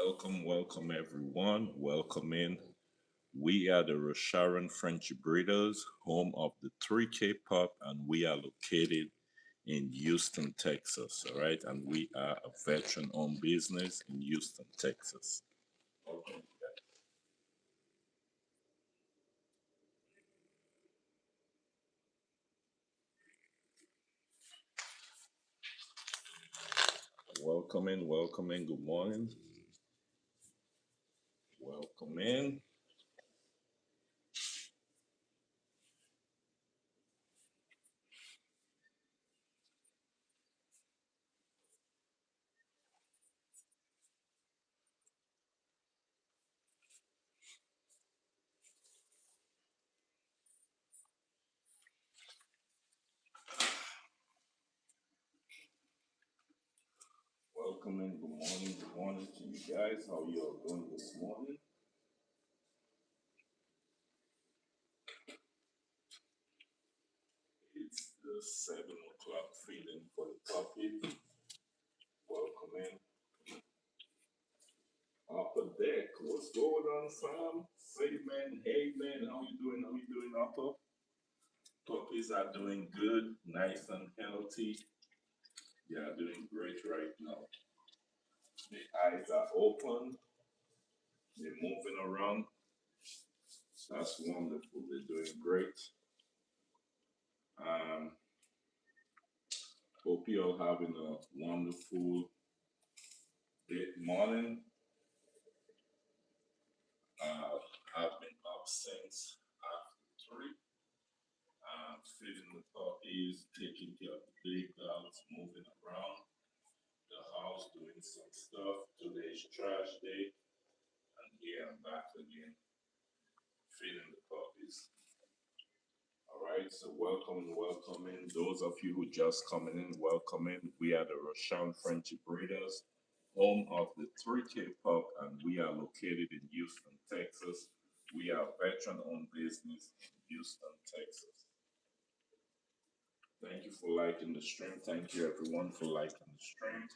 Welcome everyone. Welcome in. We are the Rosharon Frenchie breeders, home of the 3K Pup, and we are located in Houston, Texas. All right, and we are a veteran-owned business in Houston, Texas. Welcome. Welcome in. Good morning. Welcome in. Welcome in. Good morning. Good morning to you guys. How you all doing this morning? It's the 7 o'clock feeding for the puppies. Welcome in. Upper deck, what's going on, fam? Say, man, hey, man, how you doing? How you doing, Upper? Puppies are doing good, nice and healthy. They are doing great right now. The eyes are open. They're moving around. That's wonderful. They're doing great. Um, Hope you all having a wonderful day, morning. I've been up since after 3. Feeding the puppies, taking care of the big dogs, moving around the house, doing some stuff. Today's trash day, and here I'm back again, feeding the puppies. All right, so welcome in. Those of you who just coming in, welcome in. We are the Rosharon Frenchie breeders, home of the 3K Pup, and we are located in Houston, Texas. We are veteran-owned business in Houston, Texas. Thank you for liking the stream. Thank you everyone for liking the stream.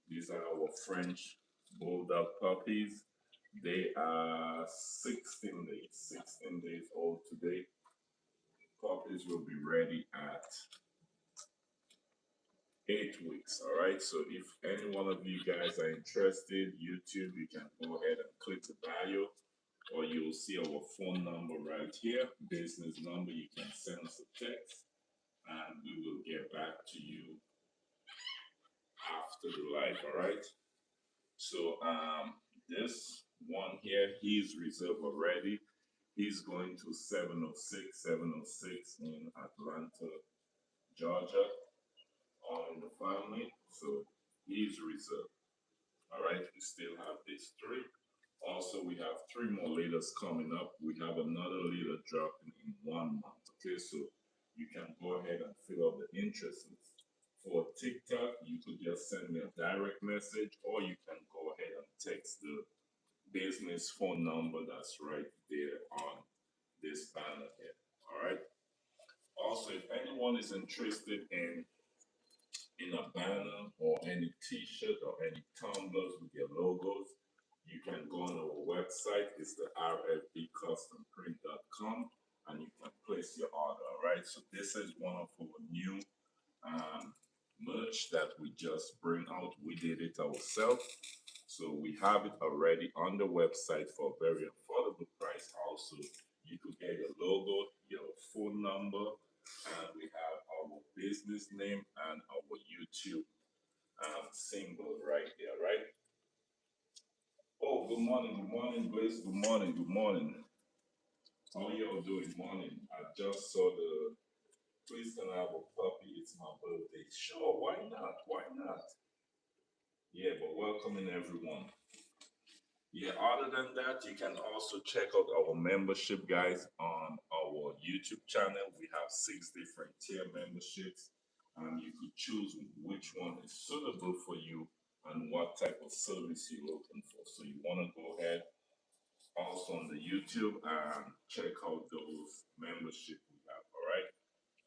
These are our French Bulldog puppies. They are 16 days, 16 days old today. Puppies will be ready at 8 weeks. All right. So if any one of you guys are interested, YouTube, you can go ahead and click the bio, or you'll see our phone number right here, business number. You can send us a text, and we will get back to you after the live. All right. So this one here, he's reserved already. He's going to 706 in Atlanta, Georgia, all in the family. So he's reserved. All right, we still have these 3. Also, we have 3 more leaders coming up. We have another leader dropping in 1 month. Okay, so you can go ahead and fill out the interests. For TikTok, you could just send me a direct message, or you can go ahead and text the business phone number that's right there on this banner here. All right. Also, if anyone is interested in a banner or any T-shirt or any tumblers with your logos, you can go on our website. It's the rfbcustomprint.com, and you can place your order. All right. So this is one of our new um, merch that we just bring out. We did it ourselves. So we have it already on the website for a very affordable price. Also, you could get your logo, your phone number, and we have our business name and our YouTube symbol right there, right? Oh, good morning, Grace. Good morning, good morning. How y'all doing? Morning. I just saw the please can I have a puppy? It's my birthday. Sure, why not? Why not? Yeah, but welcoming everyone. Yeah, other than that, you can also check out our membership, guys, on our YouTube channel. We have 6 different tier memberships, and you could choose which one is suitable for you and what type of service you're looking for. So you want to go ahead also on the YouTube and check out those membership we have, all right?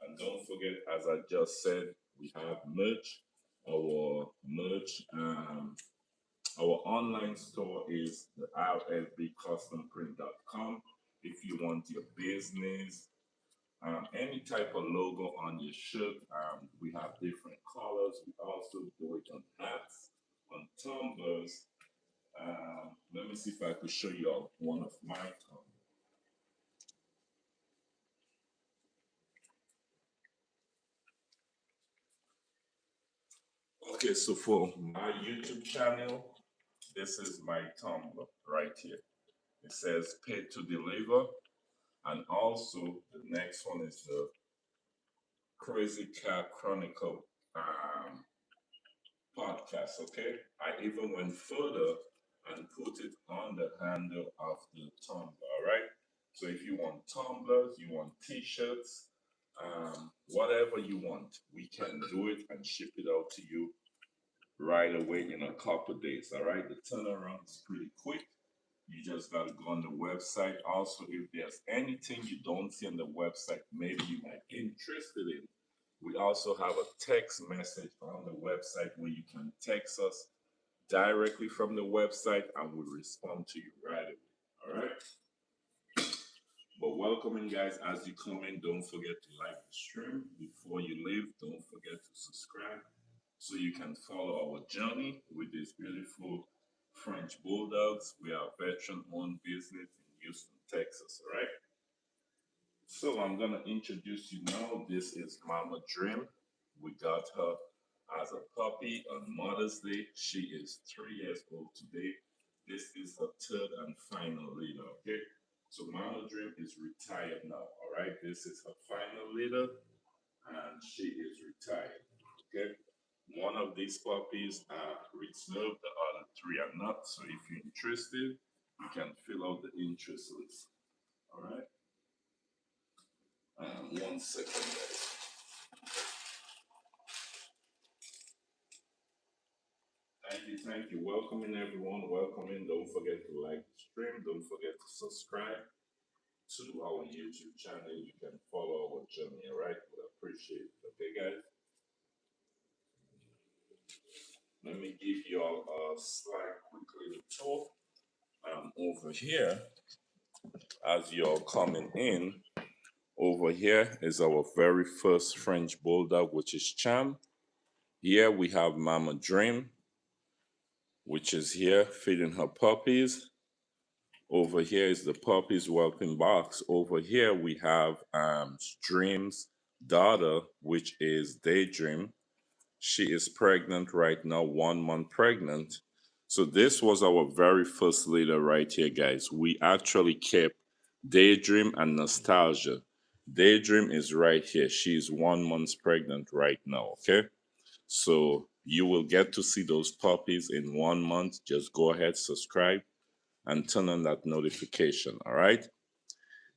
And don't forget, as I just said, we have merch, our merch. Our online store is the rlbcustomprint.com. If you want your business, any type of logo on your shirt, we have different colors. We also do it on hats, on tumblers. Let me see if I could show you one of my tumblers. Okay, so for my YouTube channel, this is my tumbler right here. It says pay to deliver. And also the next one is the Crazy Cat Chronicle podcast. Okay, I even went further and put it on the handle of the tumbler. All right. So if you want tumblers, you want T-shirts, whatever you want, we can do it and ship it out to you right away in a couple days. All right. The turnaround is pretty quick. You just got to go on the website. Also, if there's anything you don't see on the website, maybe you might be interested in, we also have a text message on the website where you can text us directly from the website and we'll respond to you right away. All right. But welcoming guys, as you come in, don't forget to like the stream. Before you leave, don't forget to subscribe so you can follow our journey with these beautiful French bulldogs. We are a veteran-owned business in Houston, Texas. All right. So I'm gonna introduce you now. This is Mama Dream. We got her as a puppy on Mother's Day. She is 3 years old today. This is her third and final litter. Okay. So Mama Dream is retired now. All right. This is her final litter, and she is retired. Okay. One of these puppies are reserved, the other three are not. So if you're interested, you can fill out the interest list. All right. 1 second, guys. Thank you. Welcome in, everyone. Welcome in. Don't forget to like the stream. Don't forget to subscribe to our YouTube channel. You can follow our journey, all right? We appreciate it. Okay, guys? Let me give you all a slide quickly to talk. Over here, as you're coming in, over here is our very first French Bulldog, which is Cham. Here we have Mama Dream, which is here feeding her puppies. Over here is the puppies whelping box. Over here we have Dream's daughter, which is Daydream. She is pregnant right now, 1 month pregnant. So this was our very first litter right here, guys. We actually kept Daydream and Nostalgia. Daydream is right here. She's 1 month pregnant right now, okay? So you will get to see those puppies in 1 month. Just go ahead, subscribe, and turn on that notification, all right?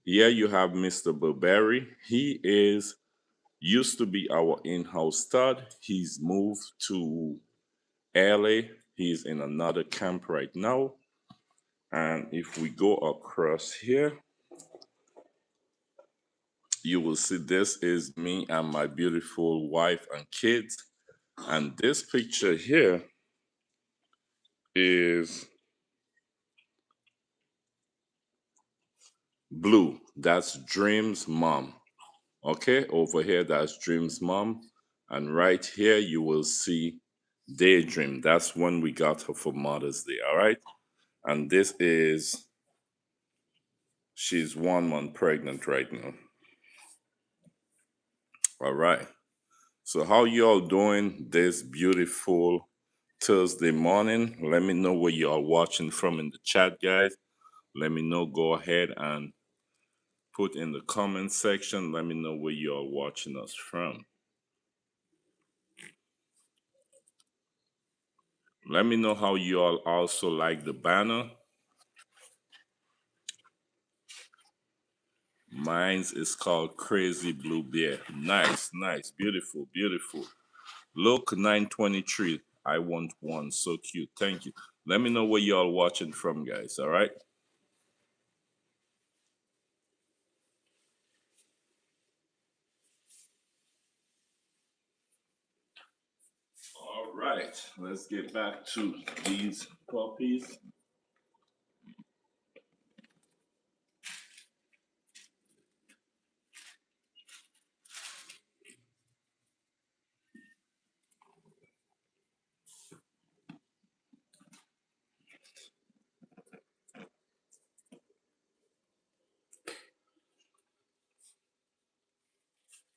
Here you have Mr. Burberry. He is used to be our in-house stud. He's moved to LA. He's in another camp right now. And if we go across here, you will see this is me and my beautiful wife and kids. And this picture here is Blue. That's Dream's mom. Okay, over here, that's Dream's mom. And right here, you will see Daydream. That's when we got her for Mother's Day, all right? And this is, she's 1 month pregnant right now. All right. So how you all doing this beautiful Thursday morning? Let me know where you are watching from in the chat, guys. Let me know. Go ahead and put in the comment section. Let me know where you are watching us from. Let me know how you all also like the banner. Mine's is called Crazy Blue Bear. Nice, nice, beautiful, beautiful. Look, 923. I want one. So cute. Thank you. Let me know where you all watching from, guys. All right. All Right, let's get back to these puppies.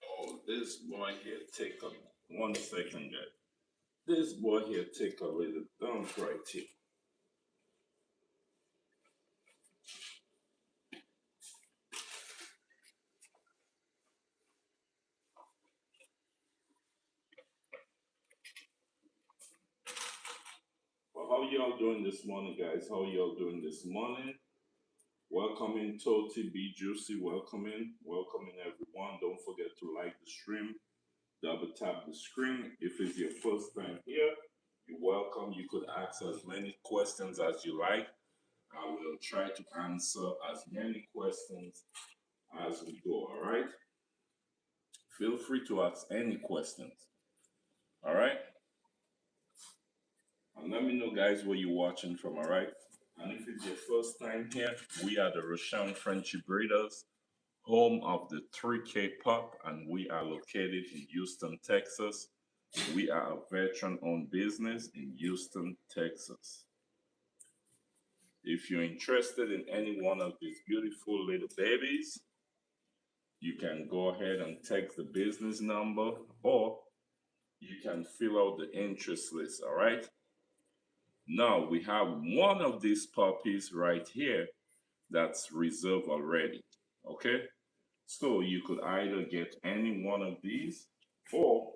Oh, this boy here take a 1 second, guys. This boy here take a little dump right here. Well, how y'all doing this morning, guys? How y'all doing this morning? Welcome in, Toti, Be Juicy. Welcome in. Welcome in, everyone. Don't forget to like the stream. Double tap the screen. If it's your first time here, you're welcome. You could ask as many questions as you like. I will try to answer as many questions as we go, all right? Feel free to ask any questions, all right? And let me know, guys, where you're watching from, all right? And if it's your first time here, we are the Rosharon Frenchie Breeders, home of the 3K Pup, and we are located in Houston, Texas. We are a veteran-owned business in Houston, Texas. If you're interested in any one of these beautiful little babies, you can go ahead and text the business number, or you can fill out the interest list, all right? Now, we have one of these puppies right here that's reserved already, okay? So you could either get any one of these, or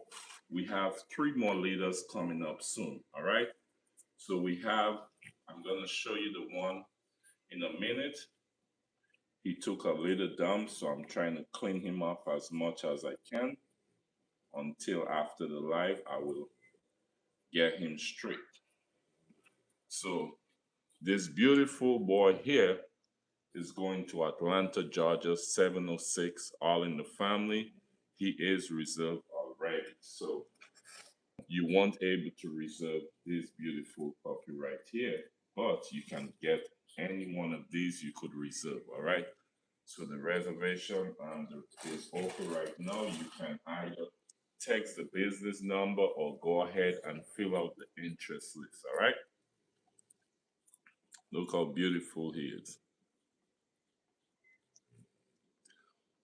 we have 3 more litters coming up soon, all right? So we have, I'm gonna show you the one in a minute. He took a little dump, so I'm trying to clean him up as much as I can until after the live, I will get him straight. So this beautiful boy here is going to Atlanta, Georgia, 706, all in the family. He is reserved already. So you won't able to reserve this beautiful puppy right here, but you can get any one of these you could reserve, all right? So the reservation is open right now. You can either text the business number or go ahead and fill out the interest list, all right? Look how beautiful he is.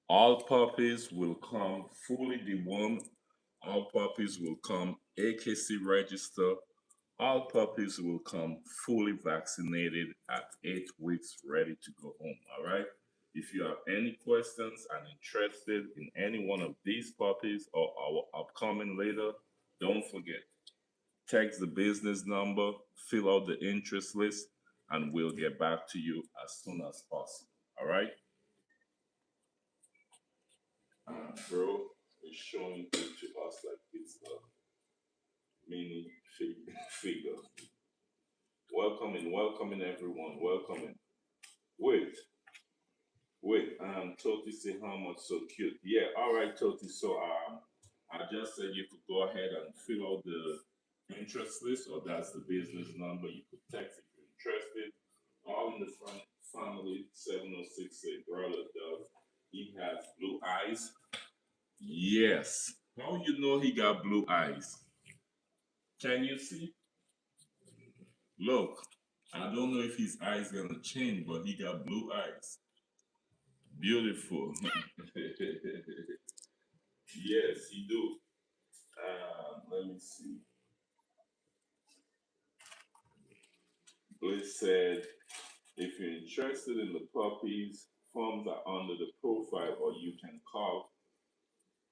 All puppies will come fully dewormed. All puppies will come AKC registered. All puppies will come fully vaccinated at 8 weeks, ready to go home. All right. If you have any questions and interested in any one of these puppies or our upcoming later, don't forget, text the business number, fill out the interest list, and we'll get back to you as soon as possible. All right. Bro is showing it to us like it's a mini figure. Welcoming everyone. Welcoming. Wait, Toti say how much so cute. Yeah, all right, Toti. So I just said you could go ahead and fill out the interest list, or that's the business number. You could text if you're interested. All in the front family 706 say brother does. He has blue eyes. Yes. How you know he got blue eyes? Can you see? Look, I don't know if his eyes gonna change, but he got blue eyes. Beautiful. Yes, he do. Let me see. Bliss said, if you're interested in the puppies, forms are under the profile, or you can call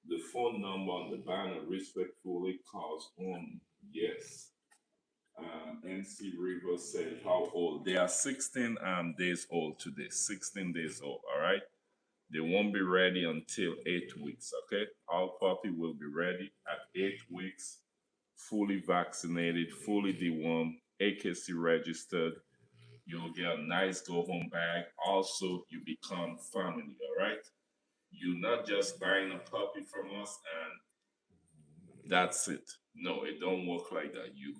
the phone number on the banner. Respectfully calls on. Yes. NC River said, how old? They are 16 days old today. 16 days old, all right? They won't be ready until 8 weeks, okay? Our puppy will be ready at 8 weeks, fully vaccinated, fully dewormed, AKC registered. You'll get a nice go home bag. Also, you become family, all right? You're not just buying a puppy from us and that's it. No, it don't work like that. You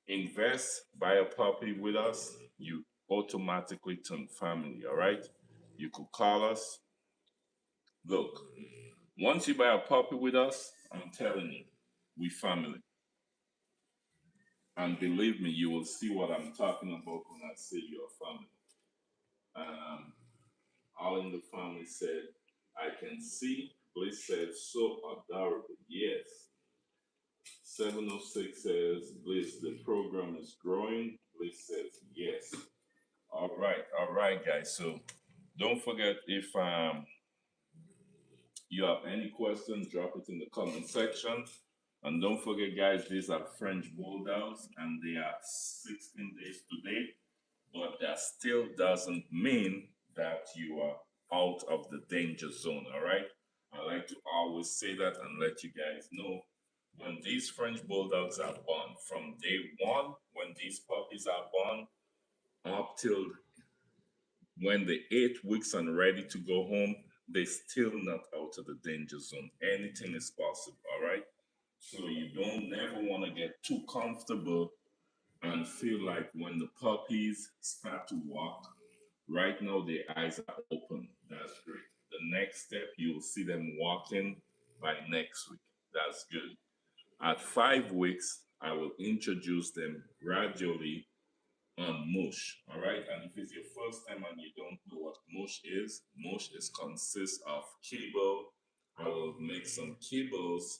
invest, buy a puppy with us, you automatically turn family, all right? You could call us. Look, once you buy a puppy with us, I'm telling you, we family. And believe me, you will see what I'm talking about when I say you're family. Um, all in the family said, I can see. Bliss said, so adorable. Yes. 706 says, Bliss, the program is growing. Bliss says, yes. All right, guys. So don't forget if you have any questions, drop it in the comment section. And don't forget, guys, these are French bulldogs and they are 16 days today, but that still doesn't mean that you are out of the danger zone, all right? I like to always say that and let you guys know when these French bulldogs are born, from day one, when these puppies are born, up till when they're 8 weeks and ready to go home, they're still not out of the danger zone. Anything is possible, all right? So you don't never want to get too comfortable and feel like when the puppies start to walk, right now their eyes are open. That's great. The next step, you'll see them walking by next week. That's good. At 5 weeks, I will introduce them gradually on mush. All right. And if it's your first time and you don't know what mush is consists of kibble. I will make some kibbles.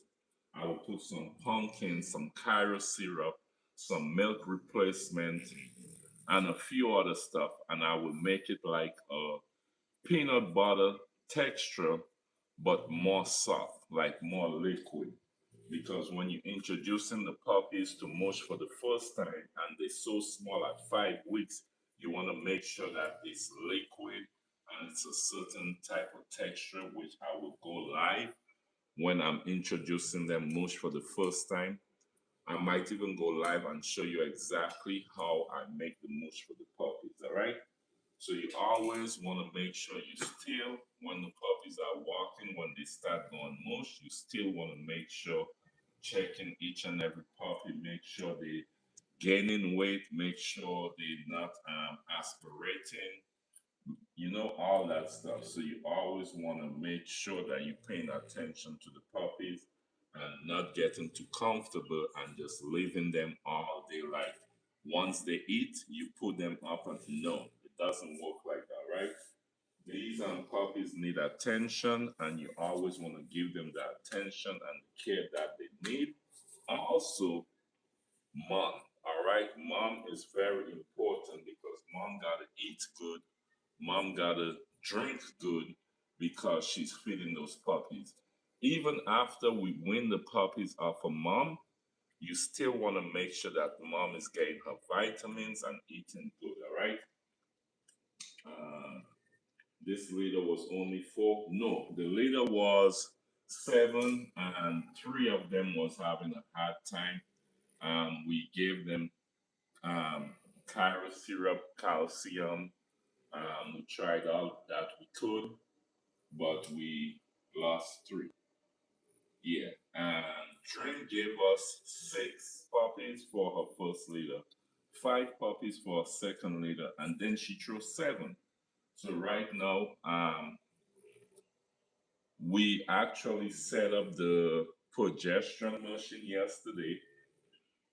I will put some pumpkin, some Cairo syrup, some milk replacement, and a few other stuff. And I will make it like a peanut butter texture, but more soft, like more liquid. Because when you're introducing the puppies to mush for the first time and they're so small at 5 weeks, you want to make sure that it's liquid and it's a certain type of texture, which I will go live when I'm introducing them mush for the first time. I might even go live and show you exactly how I make the mush for the puppies, all right? So you always want to make sure you still, when the puppies are walking, when they start going mush, you still want to make sure checking each and every puppy, make sure they gaining weight, make sure they're not aspirating, all that stuff. So you always want to make sure that you're paying attention to the puppies and not getting too comfortable and just leaving them all day. Like once they eat, you put them up, and no, it doesn't work like that, right? These puppies need attention, and you always want to give them the attention and the care that they need. Also, mom, all right? Mom is very important because mom got to eat good. Mom got to drink good because she's feeding those puppies. Even after we win the puppies off of mom, you still want to make sure that mom is getting her vitamins and eating good, all right? Uh, this leader was only four. No, the leader was seven, and three of them was having a hard time. We gave them um, Cairo syrup, calcium. We tried all that we could, but we lost three. Yeah, and Trin gave us six puppies for her first litter, five puppies for her second litter, and then she threw seven. So right now, we actually set up the progesterone machine yesterday.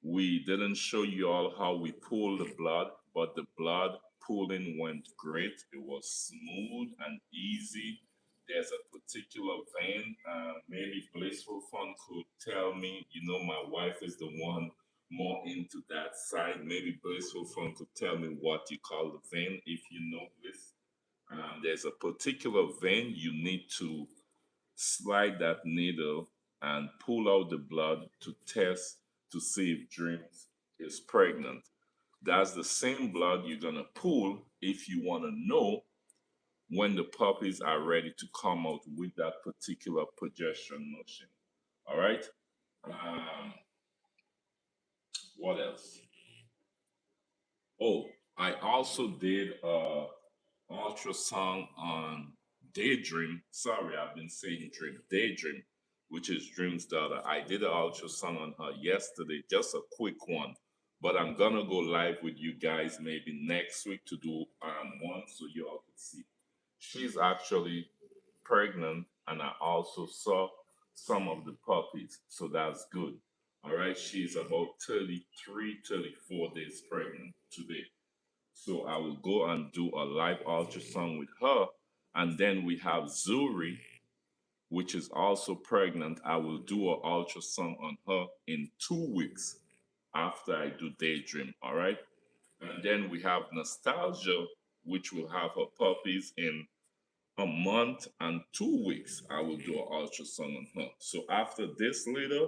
We didn't show you all how we pull the blood, but the blood pulling went great. It was smooth and easy. There's a particular vein. Maybe Blissful Fun could tell me. My wife is the one more into that side. Maybe Blissful Fun could tell me what you call the vein if you know this. There's a particular vein you need to slide that needle and pull out the blood to test to see if Dreams is pregnant. That's the same blood you're going to pull if you want to know when the puppies are ready to come out with that particular progesterone motion. All right. Um, what else? Oh, I also did ultrasound on Daydream. Sorry, I've been saying dream. Daydream. which is Dream's daughter. I did an ultrasound on her yesterday, just a quick one. But I'm gonna go live with you guys maybe next week to do one so you all can see. She's actually pregnant, and I also saw some of the puppies, so that's good. All right, she's about 33, 34 days pregnant today. So I will go and do a live ultrasound with her. And then we have Zuri, which is also pregnant. I will do an ultrasound on her in 2 weeks after I do Daydream. All right. And then we have Nostalgia, which will have her puppies in a month and 2 weeks. I will do an ultrasound on her. So after this litter,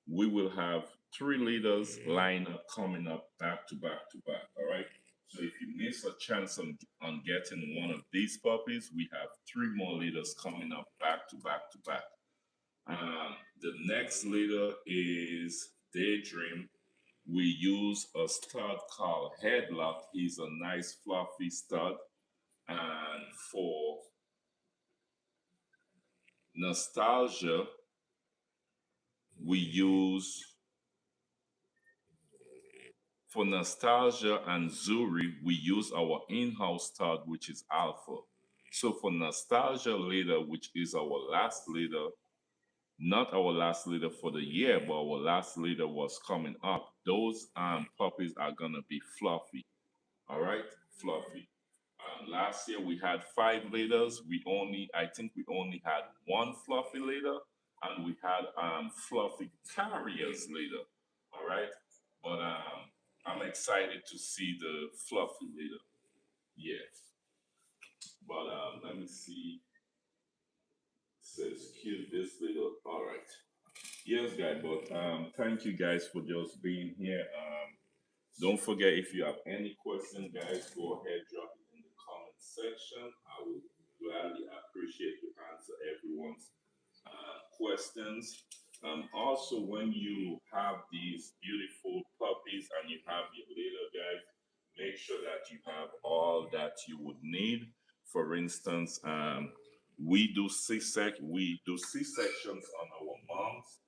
we will have three leaders lined up coming up back to back to back. All right. So if you miss a chance on getting one of these puppies, we have three more leaders coming up back to back to back. The next leader is Daydream. We use a stud called Headlock. He's a nice fluffy stud. And for Nostalgia, we use For Nostalgia and Zuri, we use our in-house stud, which is Alpha. So for Nostalgia leader, which is our last leader, not our last leader for the year, but our last leader was coming up. Those puppies are gonna be fluffy. All right, fluffy. Last year we had five leaders. I think we only had one fluffy leader, and we had fluffy carriers leader. All right, but I'm excited to see the fluffy leader. Yeah, but let me see. It says cute this little. All right. Yes, guys. But thank you guys for just being here. Don't forget, if you have any question, guys, go ahead, drop it in the comment section. I will gladly appreciate to answer everyone's questions. Also, when you have these beautiful puppies and you have your little guys, make sure that you have all that you would need. For instance, we do C sections on our moms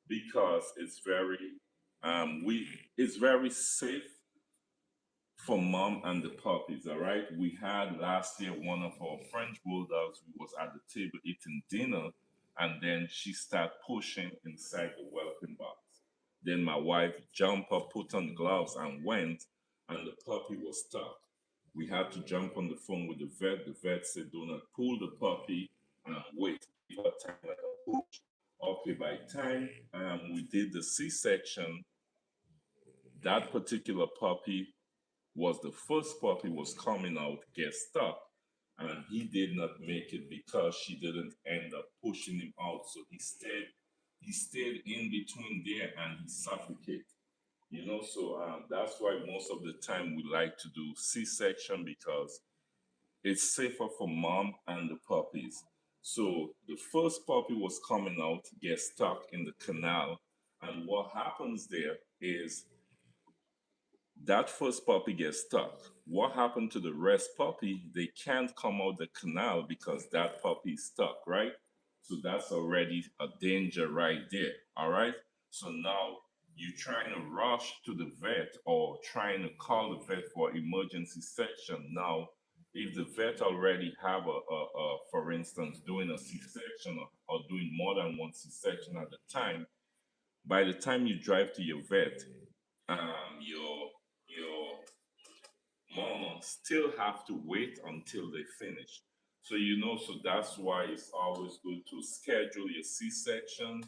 because it's very safe for mom and the puppies. All right. We had last year one of our French bulldogs who was at the table eating dinner, and then she started pushing inside the whelping box. Then my wife jumped up, put on gloves, and went, and the puppy was stuck. We had to jump on the phone with the vet. The vet said, "Do not pull the puppy and wait. Give her time like a push." Okay, by the time we did the C-section, that particular puppy was the first puppy was coming out, get stuck, and he did not make it because she didn't end up pushing him out. So he stayed in between there and he suffocated. So that's why most of the time we like to do C-section because it's safer for mom and the puppies. So the first puppy was coming out, get stuck in the canal, and what happens there is that first puppy gets stuck. What happened to the rest puppy? They can't come out the canal because that puppy is stuck, right? So that's already a danger right there. All right. So now you're trying to rush to the vet or trying to call the vet for emergency section. Now, if the vet already have for instance, doing a C-section or doing more than one C-section at a time, by the time you drive to your vet, your mama still have to wait until they finish. So that's why it's always good to schedule your C-section.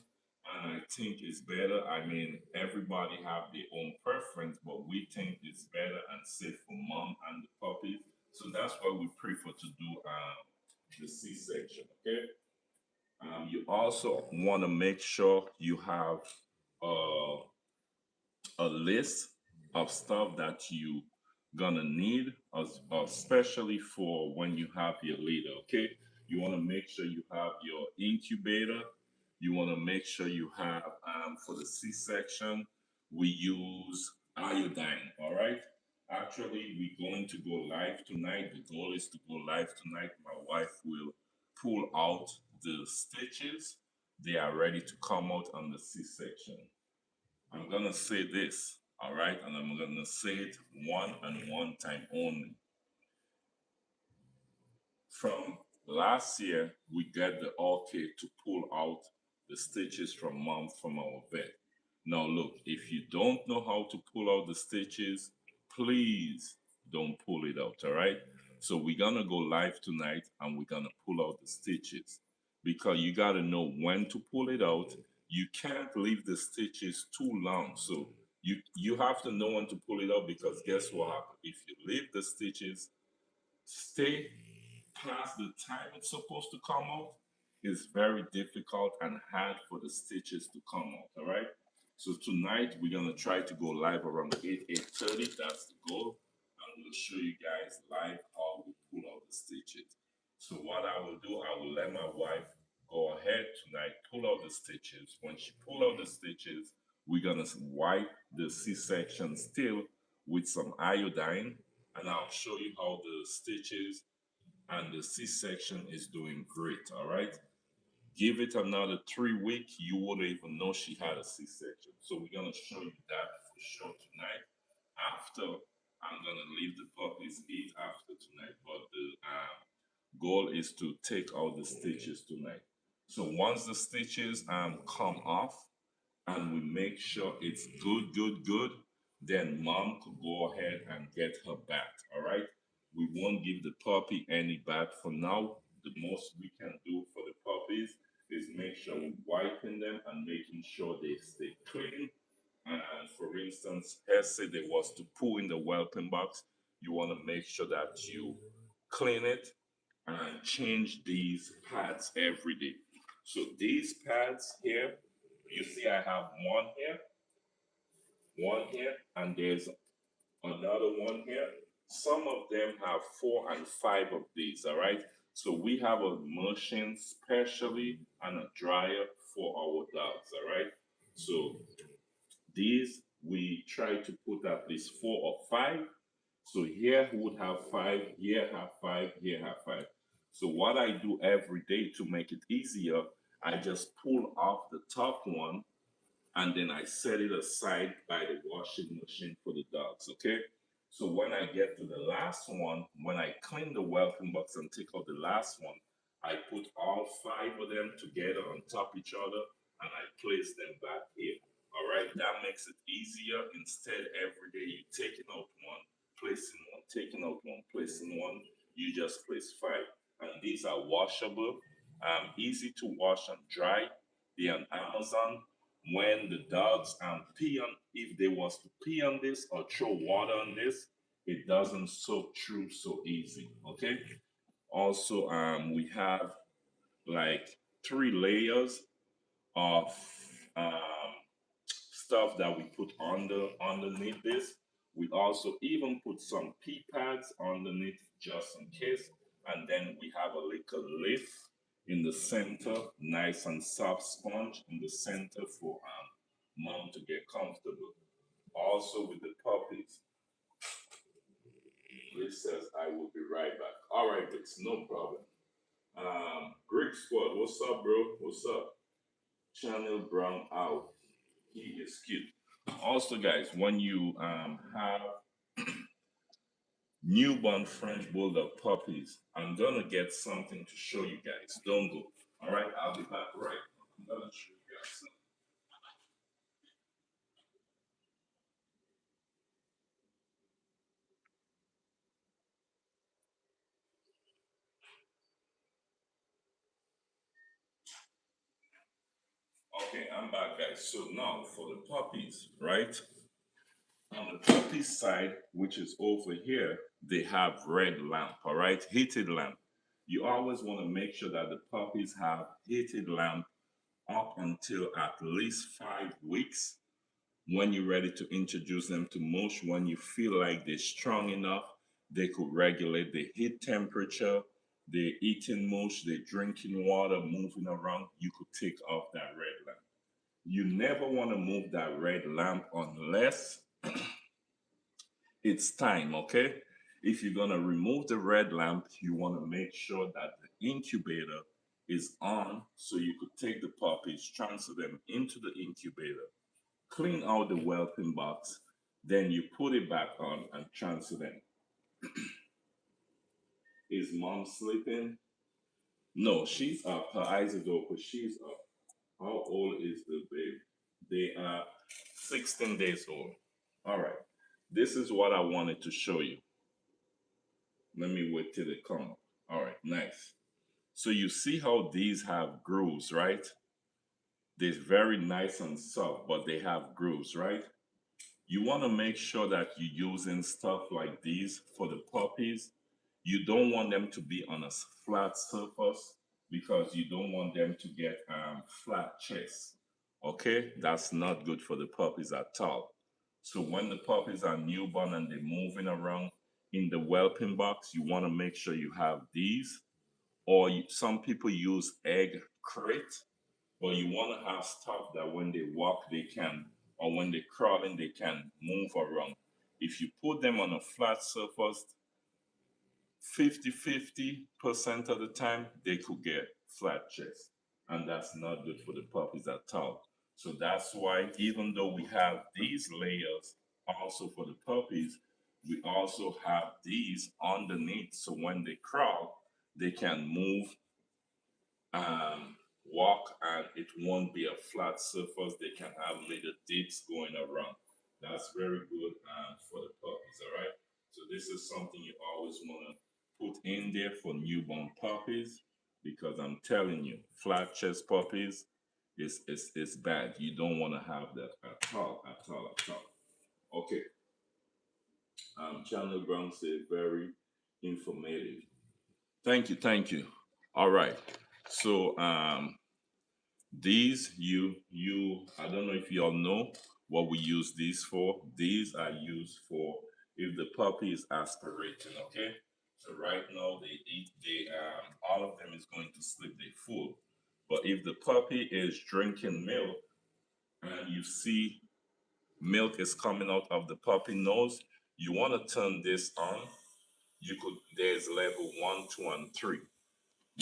And I think it's better. I mean, everybody have their own preference, but we think it's better and safe for mom and the puppy. So that's why we prefer to do the C-section. Okay. You also want to make sure you have uh, a list of stuff that you gonna need, especially for when you have your leader. Okay, you want to make sure you have your incubator. You want to make sure you have for the C-section. We use iodine. All right. Actually, we're going to go live tonight. The goal is to go live tonight. My wife will pull out the stitches they are ready to come out on the C-section. I'm gonna say this, all right, and I'm gonna say it one and one time only. From last year, we got the okay to pull out the stitches from mom from our vet. Now, look, if you don't know how to pull out the stitches, please don't pull it out, all right? So, we're gonna go live tonight and we're gonna pull out the stitches because you gotta know when to pull it out. You can't leave the stitches too long. So, you have to know when to pull it out because guess what happens? If you leave the stitches, stay past the time it's supposed to come out, is very difficult and hard for the stitches to come out. All right. So tonight we're gonna try to go live around 8:30. That's the goal, and we'll show you guys live how we pull out the stitches. So what I will do, I will let my wife go ahead tonight, pull out the stitches. When she pull out the stitches, we're gonna wipe the C-section still with some iodine, and I'll show you how the stitches and the C-section is doing great. All right. Give it another 3 weeks, you wouldn't even know she had a C-section. So we're gonna show you that for sure tonight. After, I'm gonna leave the puppies eat after tonight, but the goal is to take out the stitches tonight. So once the stitches come off, and we make sure it's good, then mom could go ahead and get her bath. All right. We won't give the puppy any bath for now. The most we can do for the puppies is make sure we're wiping them and making sure they stay clean. And for instance, let's say they was to poo in the whelping box, you want to make sure that you clean it and change these pads every day. So these pads here, you see I have one here, and there's another one here. Some of them have 4 and 5 of these, all right? So we have a machine specially and a dryer for our dogs, all right? So these we try to put at least 4 or 5. So here would have 5, here have 5, here have 5. So what I do every day to make it easier, I just pull off the top one and then I set it aside by the washing machine for the dogs. Okay. So when I get to the last one, when I clean the welcome box and take out the last one, I put all 5 of them together on top each other and I place them back here. All right. That makes it easier. Instead, every day you taking out one, placing one, taking out one, placing one. You just place 5. And these are washable, easy to wash and dry. They're on Amazon. When the dogs pee on, if they was to pee on this or throw water on this, it doesn't soak through so easy. Okay. Also, we have like 3 layers of um, stuff that we put underneath this. We also even put some pee pads underneath just in case. And then we have a little lift in the center, nice and soft sponge in the center for mom to get comfortable. Also with the puppies, Liz says I will be right back. All right, it's no problem. Greek Squad, what's up, bro? What's up? Channel Brown out. He is cute. Also, guys, when you have newborn French Bulldog puppies, I'm gonna get something to show you guys. Don't go. All right, I'll be back right. I'm gonna show you guys something. Okay, I'm back, guys. So now for the puppies, right? On the puppy side, which is over here, they have red lamp, all right? Heated lamp. You always want to make sure that the puppies have heated lamp up until at least 5 weeks. When you're ready to introduce them to mush, when you feel like they're strong enough, they could regulate the heat temperature, they're eating mush, they're drinking water, moving around, you could take off that red lamp. You never want to move that red lamp unless it's time, okay? If you're gonna remove the red lamp, you want to make sure that the incubator is on, so you could take the puppies, transfer them into the incubator, clean out the whelping box, then you put it back on and transfer them. Is mom sleeping? No, she's up. Her eyes are open. She's up. How old is the baby? They are 16 days old. All right. This is what I wanted to show you. Let me wait till they come up. All right, nice. So you see how these have grooves, right? They're very nice and soft, but they have grooves, right? You want to make sure that you're using stuff like these for the puppies. You don't want them to be on a flat surface because you don't want them to get flat chest. Okay, that's not good for the puppies at all. So when the puppies are newborn and they're moving around in the whelping box, you want to make sure you have these. Or some people use egg crate, but you want to have stuff that when they walk they can, or when they're crawling they can move around. If you put them on a flat surface, 50-50% of the time they could get flat chest, and that's not good for the puppies at all. So that's why, even though we have these layers also for the puppies, we also have these underneath, so when they crawl they can move, walk, and it won't be a flat surface. They can have little dips going around. That's very good for the puppies, all right? So this is something you always want to put in there for newborn puppies, because I'm telling you, flat chest puppies is bad. You don't want to have that at all, at all, at all. Okay. Channel Brown said very informative. Thank you, thank you. All right. So these you I don't know if y'all know what we use these for. These are used for if the puppy is aspirating, okay? So right now they eat, they all of them is going to sleep, they full. But if the puppy is drinking milk and you see milk is coming out of the puppy nose, you want to turn this on. You could, there's level 1, 2, and 3.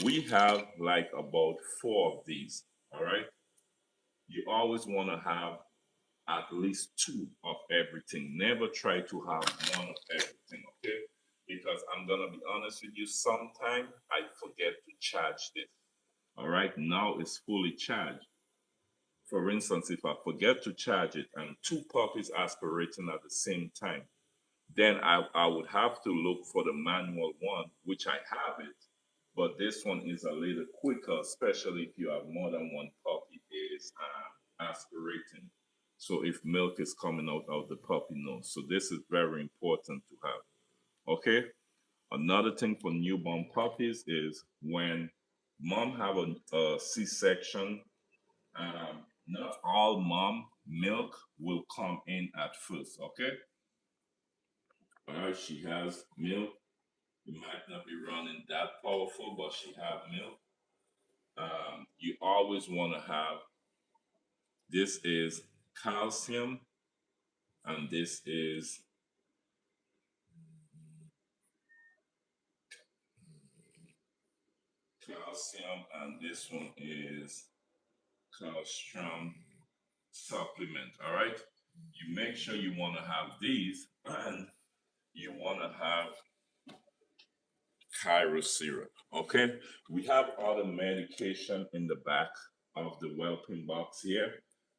We have like about 4 of these, all right? You always want to have at least 2 of everything. Never try to have 1 of everything, okay? Because I'm gonna be honest with you, sometimes I forget to charge this. All right, now it's fully charged. For instance, if I forget to charge it and 2 puppies aspirating at the same time, then I would have to look for the manual one, which I have it. But this one is a little quicker, especially if you have more than 1 puppy is aspirating. So if milk is coming out of the puppy nose. So this is very important to have. Okay. Another thing for newborn puppies is when mom have a C-section, not all mom milk will come in at first. Okay. All right. She has milk. It might not be running that powerful, but she have milk. You always want to have, this is calcium, and this is calcium, and this one is calcium supplement. All right, you make sure you want to have these, and you want to have Cairo syrup. Okay, we have other medication in the back of the whelping box here,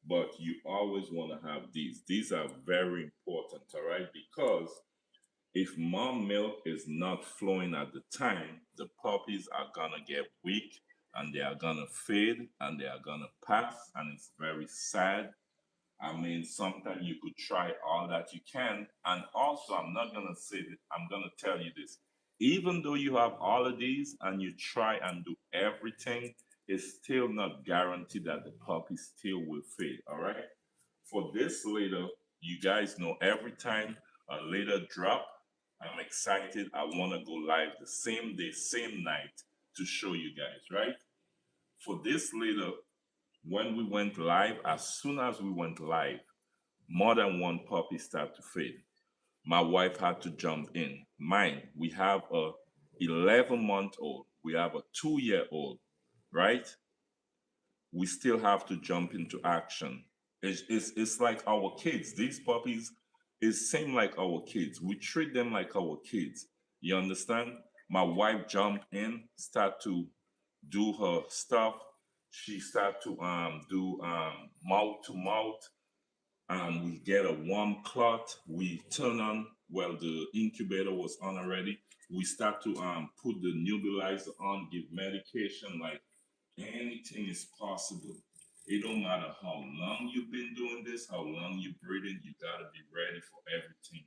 but you always want to have these. These are very important, all right, because if mom milk is not flowing at the time, the puppies are gonna get weak and they are gonna fade and they are gonna pass, and it's very sad. I mean, sometimes you could try all that you can. And also, I'm not going to say that, I'm going to tell you this. Even though you have all of these and you try and do everything, it's still not guaranteed that the puppy still will fade. All right. For this litter, you guys know every time a litter drop, I'm excited. I want to go live the same day, same night to show you guys, right? For this litter, when we went live, as soon as we went live, more than 1 puppy started to fade. My wife had to jump in. Mine, we have a 11-month-old, we have a 2-year-old. right? We still have to jump into action. It's like our kids. These puppies is same like our kids. We treat them like our kids. You understand? My wife jumped in, start to do her stuff. She start to do mouth to mouth. We get a warm cloth. We turn on, well, the incubator was on already. We start to put the nebulizer on, give medication, like anything is possible. It don't matter how long you've been doing this, how long you're breathing, you gotta be ready for everything.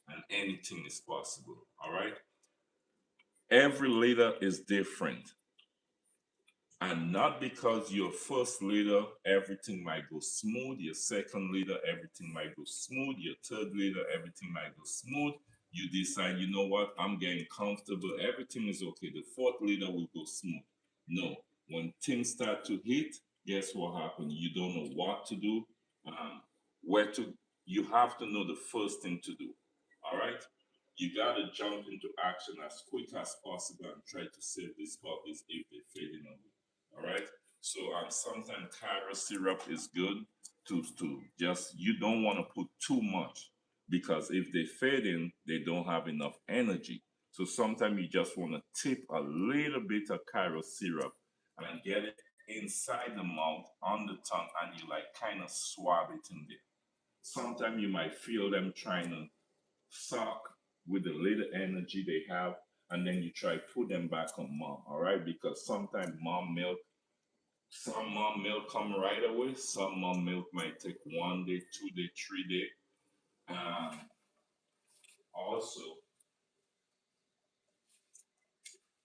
And anything is possible. All right. Every leader is different. And not because your first leader, everything might go smooth. Your second leader, everything might go smooth. Your third leader, everything might go smooth. You decide, you know what, I'm getting comfortable. Everything is okay. The fourth leader will go smooth. No. When things start to hit, guess what happens? You don't know what to do, um, where to. You have to know the first thing to do. All right? You got to jump into action as quick as possible and try to save these puppies if they're fading away. All right. So sometimes carrot syrup is good to just you don't want to put too much because if they fade in, they don't have enough energy. So sometimes you just want to tip a little bit of carrot syrup and get it inside the mouth on the tongue and you like kind of swab it in there. Sometimes you might feel them trying to suck with the little energy they have and then you try put them back on mom, all right? Because sometimes mom milk some mom milk come right away. Some mom milk might take 1 day, 2 day, 3 day. Um, Also,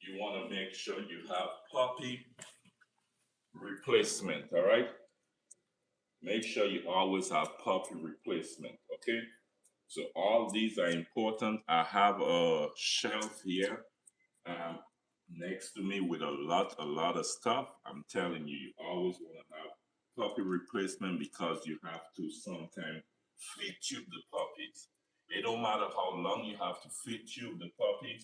you want to make sure you have puppy replacement. All right. Make sure you always have puppy replacement. Okay. So all these are important. I have a shelf here um, next to me with a lot of stuff. I'm telling you, you always want to have puppy replacement because you have to sometimes feed tube the puppies. It don't matter how long you have to feed tube the puppy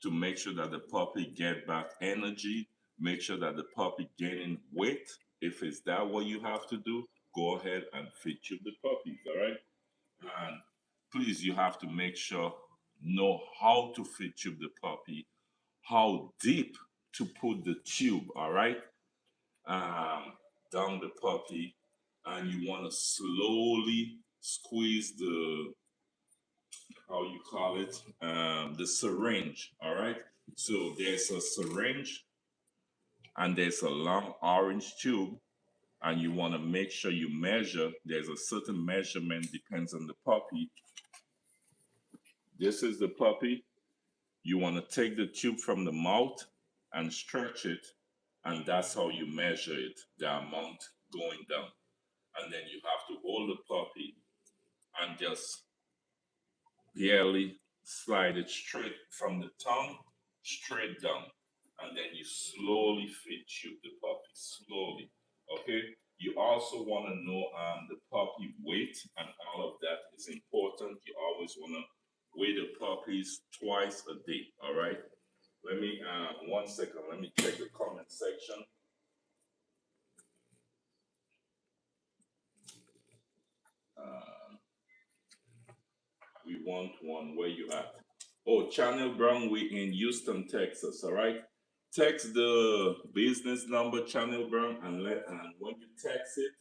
to make sure that the puppy get back energy, make sure that the puppy gaining weight. If it's that what you have to do, go ahead and feed tube the puppies, all right? And please, you have to make sure know how to feed tube the puppy, how deep to put the tube, all right, um, down the puppy, and you want to slowly squeeze the, how you call it, the syringe, all right. So there's a syringe and there's a long orange tube, and you want to make sure you measure. There's a certain measurement depends on the puppy. This is the puppy. You want to take the tube from the mouth and stretch it, and that's how you measure it, the amount going down. And then you have to hold the puppy and just barely slide it straight from the tongue straight down. And then you slowly feed tube the puppy, slowly. Okay? You also want to know the puppy weight, and all of that is important. You always want to weigh the puppies twice a day. All right? Let me 1 second. Let me check the comment section. Uh, we want one. Where you at? Oh, Channel Brown. We in Houston, Texas. All right. Text the business number, Channel Brown, and when you text it,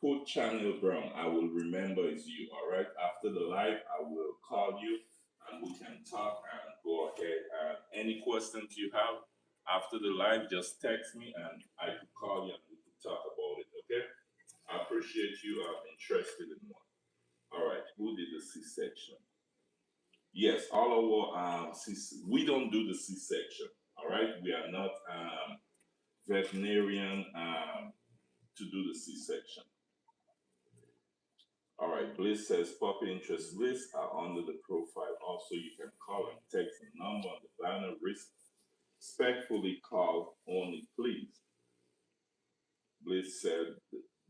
put Channel Brown. I will remember it's you. All right. After the live, I will call you and we can talk and go ahead. And any questions you have after the live, just text me and I can call you and we can talk about it. Okay. I appreciate you. I'm interested in one. All right. Who did the C-section? Yes, all our we don't do the C-section. All right. We are not veterinarian to do the C-section. All right. Bliss says puppy interest lists are under the profile. Also, you can call and text the number on the banner. Respectfully call only, please. Bliss said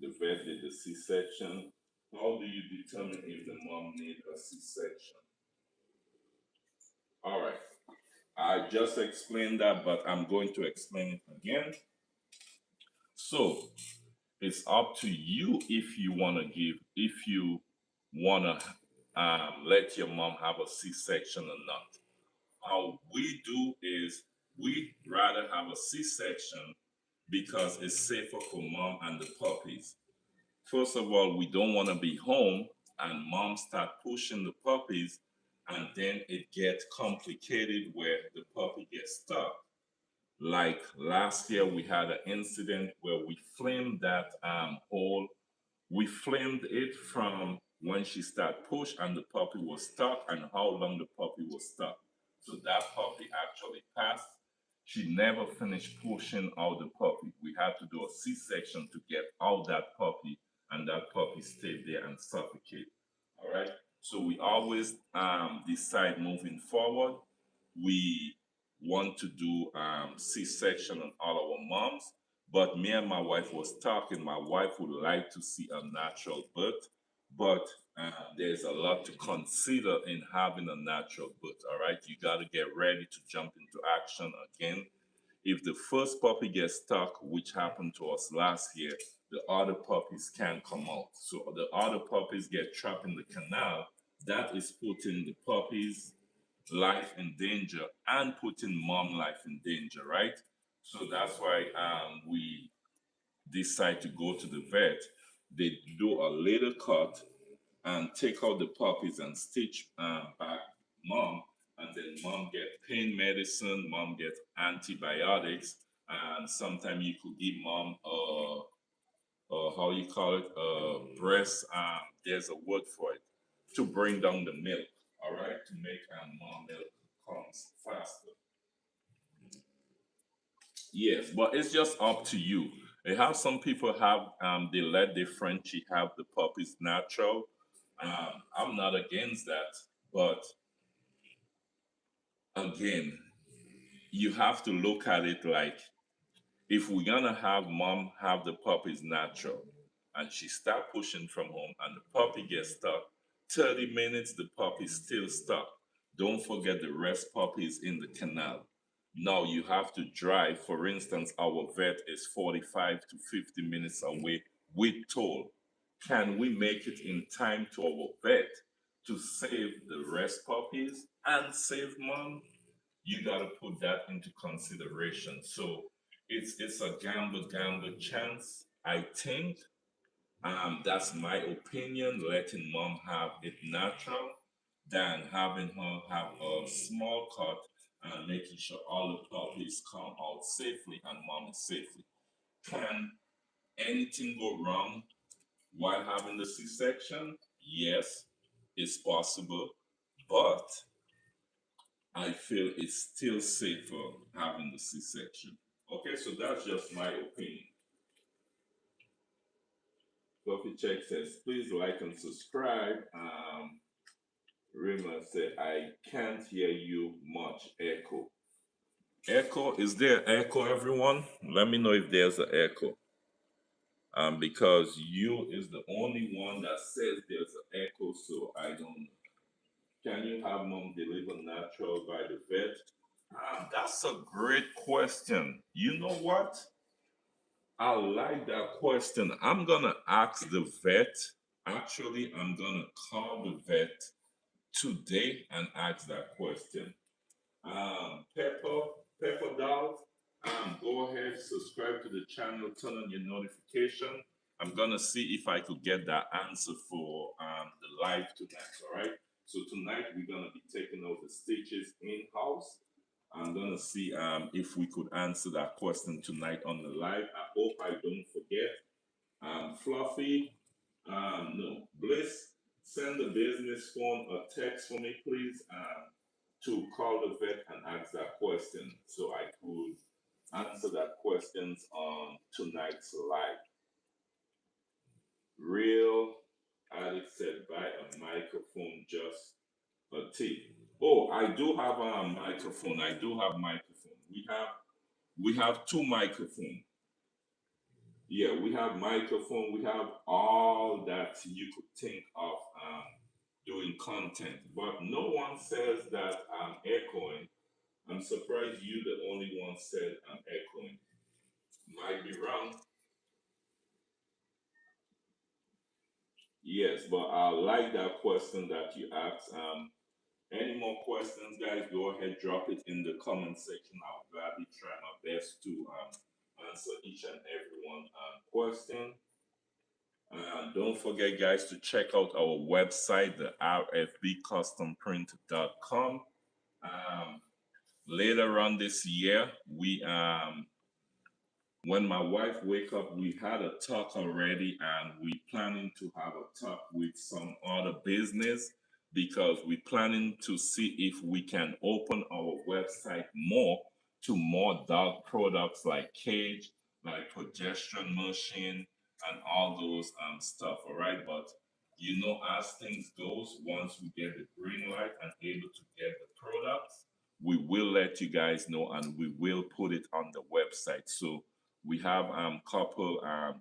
the vet did the C-section. How do you determine if the mom needs a C-section? All right. I just explained that, but I'm going to explain it again. So it's up to you if you want to if you want to let your mom have a C-section or not. How we do is we rather have a C-section because it's safer for mom and the puppies. First of all, we don't want to be home and mom start pushing the puppies, and then it gets complicated where the puppy gets stuck. Like last year, we had an incident where we filmed that hole. We filmed it from when she started push and the puppy was stuck and how long the puppy was stuck. So that puppy actually passed. She never finished pushing out the puppy. We had to do a C-section to get out that puppy, and that puppy stayed there and suffocated. All right. So we always decide moving forward. We want to do C-section on all our moms, but me and my wife was talking. My wife would like to see a natural birth, but there's a lot to consider in having a natural birth. All right, you got to get ready to jump into action again. If the first puppy gets stuck, which happened to us last year, the other puppies can't come out. So the other puppies get trapped in the canal. That is putting the puppies' life in danger and putting mom life in danger, right? So that's why we decide to go to the vet. They do a little cut and take out the puppies and stitch back mom, and then mom get pain medicine, mom get antibiotics, and sometimes you could give mom how you call it, breast. There's a word for it to bring down the milk. All right, to make mom milk comes faster. Yes, but it's just up to you. They have some people have they let the Frenchie have the puppies natural. I'm not against that, but again, you have to look at it like if we're gonna have mom have the puppies natural and she start pushing from home and the puppy gets stuck, 30 minutes the puppy's still stuck. Don't forget the rest puppies in the canal. Now you have to drive. For instance, our vet is 45 to 50 minutes away with toll. Can we make it in time to our vet to save the rest puppies and save mom? You got to put that into consideration. So it's a gamble chance. I think that's my opinion. Letting mom have it natural than having her have a small cut and making sure all the puppies come out safely and mom is safely. Can anything go wrong while having the C-section? Yes, it's possible, but I feel it's still safer having the C-section. Okay, so that's just my opinion. Coffee Check says, please like and subscribe. Rima said, I can't hear you much. Echo. Echo, is there echo, everyone? Let me know if there's an echo. Because you is the only one that says there's an echo, so I don't know. Can you have mom deliver natural by the vet? That's a great question. You know what? I like that question. I'm gonna ask the vet. Actually, I'm gonna call the vet today and ask that question. Pepper, Pepper Dolls, go ahead, subscribe to the channel, turn on your notification. I'm gonna see if I could get that answer for the live tonight. All right. So tonight we're gonna be taking out the stitches in house. I'm gonna see if we could answer that question tonight on the live. I hope I don't forget. Fluffy, no. Bliss, send the business phone or text for me, please, to call the vet and ask that question so I could answer that questions on tonight's live. Real Alex said, buy a microphone, just a tip. Oh, I do have a microphone. I do have microphone. We have two microphones. Yeah, we have microphone. We have all that you could think of doing content, but no one says that I'm echoing. I'm surprised you the only one said I'm echoing. Might be wrong. Yes, but I like that question that you asked. Any more questions, guys? Go ahead, drop it in the comment section. I'll gladly try my best to answer each and every one question. Don't forget, guys, to check out our website, the rfbcustomprint.com. Um, Later on this year, when my wife wake up, we had a talk already, and we planning to have a talk with some other business because we planning to see if we can open our website more to more dog products like cage, like progesterone machine, and all those stuff. All right, but as things goes, once we get the green light and able to get the products, we will let you guys know, and we will put it on the website. So we have couple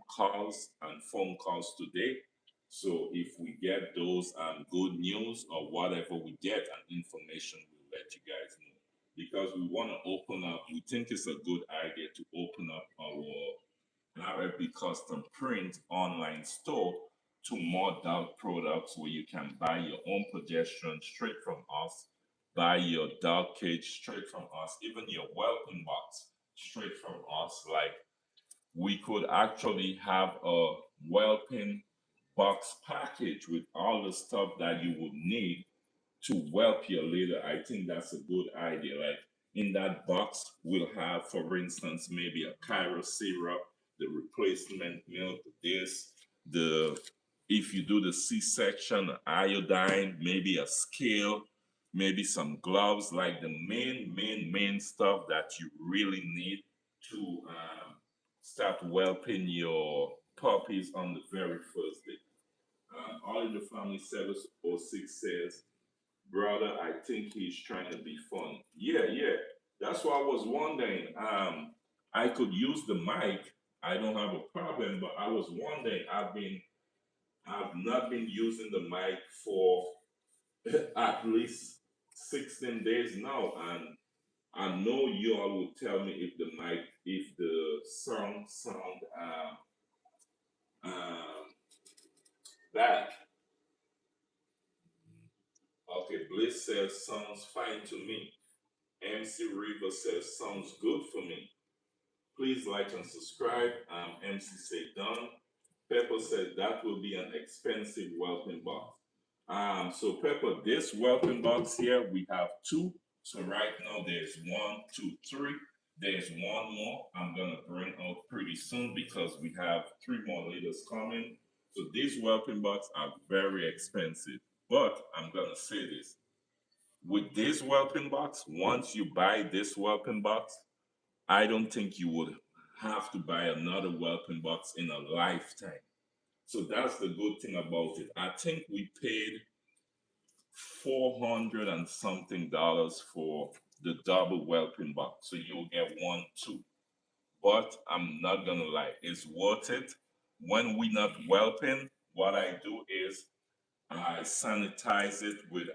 calls and phone calls today. So if we get those good news or whatever we get and information, we'll let you guys know. Because we want to open up, we think it's a good idea to open up our RFB Custom Print online store to more dog products where you can buy your own progesterone straight from us, buy your dog cage straight from us, even your whelping box straight from us. Like we could actually have a whelping box package with all the stuff that you would need to whelp your litter. I think that's a good idea. Like in that box, we'll have, for instance, maybe a Cairo syrup, the replacement milk, this, the if you do the C-section, iodine, maybe a scale, maybe some gloves, like the main stuff that you really need to start whelping your puppies on the very first day. All in the family 706 says, brother, I think he's trying to be funny. Yeah, yeah. That's why I was wondering. I could use the mic. I don't have a problem, but I was wondering. I've not been using the mic for at least 16 days now, and I know you all will tell me if the sound bad. Okay, Bliss says sounds fine to me. MC River says sounds good for me. Please like and subscribe. MC say done. Pepper said that will be an expensive welcome box. So Pepper, this welcome box here, we have two. So right now there's one, two, three. There's one more I'm gonna bring out pretty soon because we have three more leaders coming. So these welcome box are very expensive. But I'm gonna say this. With this welcome box, once you buy this welcome box, I don't think you would have to buy another welcome box in a lifetime. So that's the good thing about it. I think we paid 400 and something dollars for the double welcome box. So you'll get one, two. But I'm not gonna lie, it's worth it. When we not whelping, what I do is I sanitize it with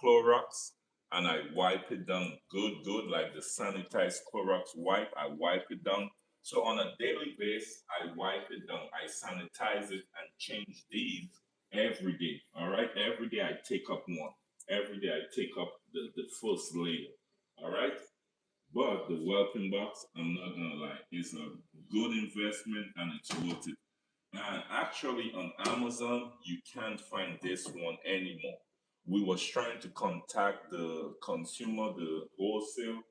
Clorox and I wipe it down good, like the sanitized Clorox wipe. I wipe it down. So on a daily basis, I wipe it down. I sanitize it and change these every day. All right, every day I take up one. Every day I take up the first layer. All right, but the welcome box, I'm not gonna lie, it's a good investment and it's worth it. And actually, on Amazon, you can't find this one anymore. We was trying to contact the consumer, the wholesale,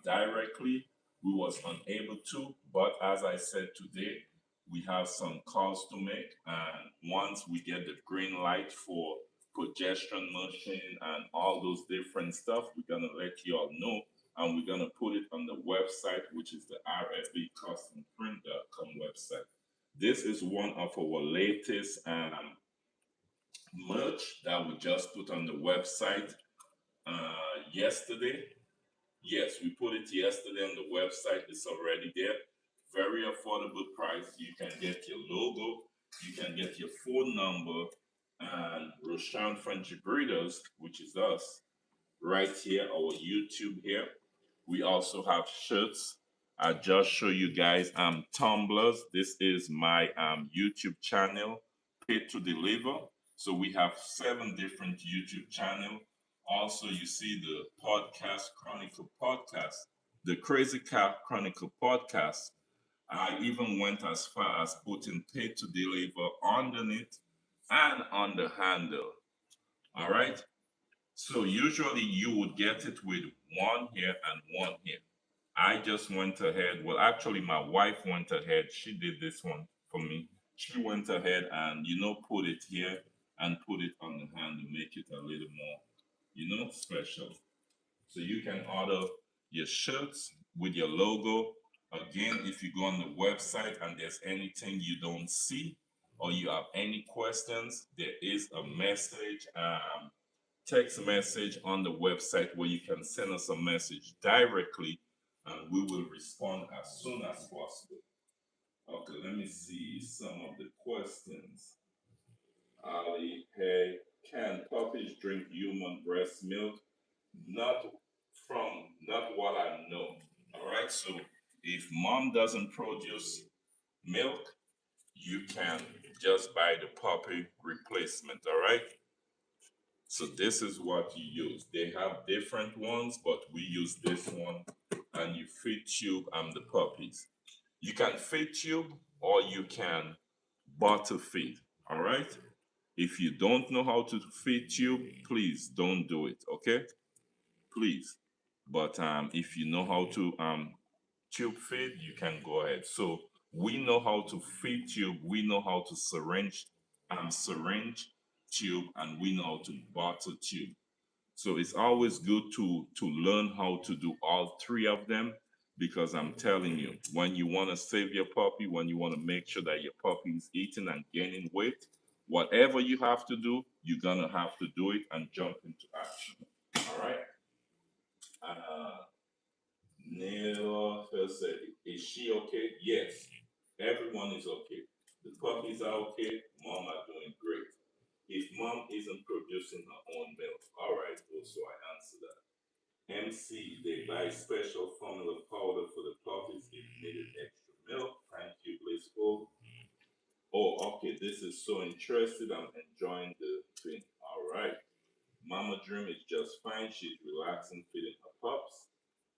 directly. We was unable to, but as I said today, we have some calls to make. And once we get the green light for progesterone machine and all those different stuff, we're gonna let you all know, and we're gonna put it on the website, which is the rfbcustomprint.com website. This is one of our latest merch that we just put on the website yesterday. Yes, we put it yesterday on the website. It's already there. Very affordable price. You can get your logo, you can get your phone number, and Rosharon Frenchie Breeders, which is us, right here, our YouTube here. We also have shirts. I just show you guys tumblers. This is my YouTube channel, paid to deliver. So we have 7 different YouTube channels. Also, you see the podcast Chronicle podcast, the Crazy Cat Chronicle podcast. I even went as far as putting paid to deliver underneath and on the handle. All right. So usually you would get it with one here and one here. I just went ahead. Well, actually, my wife went ahead. She did this one for me. She went ahead and, put it here and put it on the hand to make it a little more, special. So you can order your shirts with your logo. Again, if you go on the website and there's anything you don't see or you have any questions, there is a message, text message on the website where you can send us a message directly and we will respond as soon as possible. Okay, let me see some of the questions. Ali, hey, can puppies drink human breast milk? Not not what I know. All right, so if mom doesn't produce milk, you can just buy the puppy replacement. All right. So this is what you use. They have different ones, but we use this one, and you feed tube the puppies. You can feed tube or you can bottle feed. All right. If you don't know how to feed tube, please don't do it. Okay, please. But if you know how to tube feed, you can go ahead. So we know how to feed tube, we know how to syringe tube, and we know how to bottle tube. So it's always good to learn how to do all 3 of them, because I'm telling you, when you want to save your puppy, when you want to make sure that your puppy is eating and gaining weight, whatever you have to do, you're gonna have to do it and jump into action. All right. Neil first said, is she okay? Yes, everyone is okay. The puppies are okay. Mom are doing great. If mom isn't producing her own milk, all right. Also, I answer that. MC, they buy special formula powder for the puppies if needed extra milk. Thank you, Blissful. Oh, okay. This is so interesting. I'm enjoying the thing. All right. Mama Dream is just fine. She's relaxing, feeding her pups.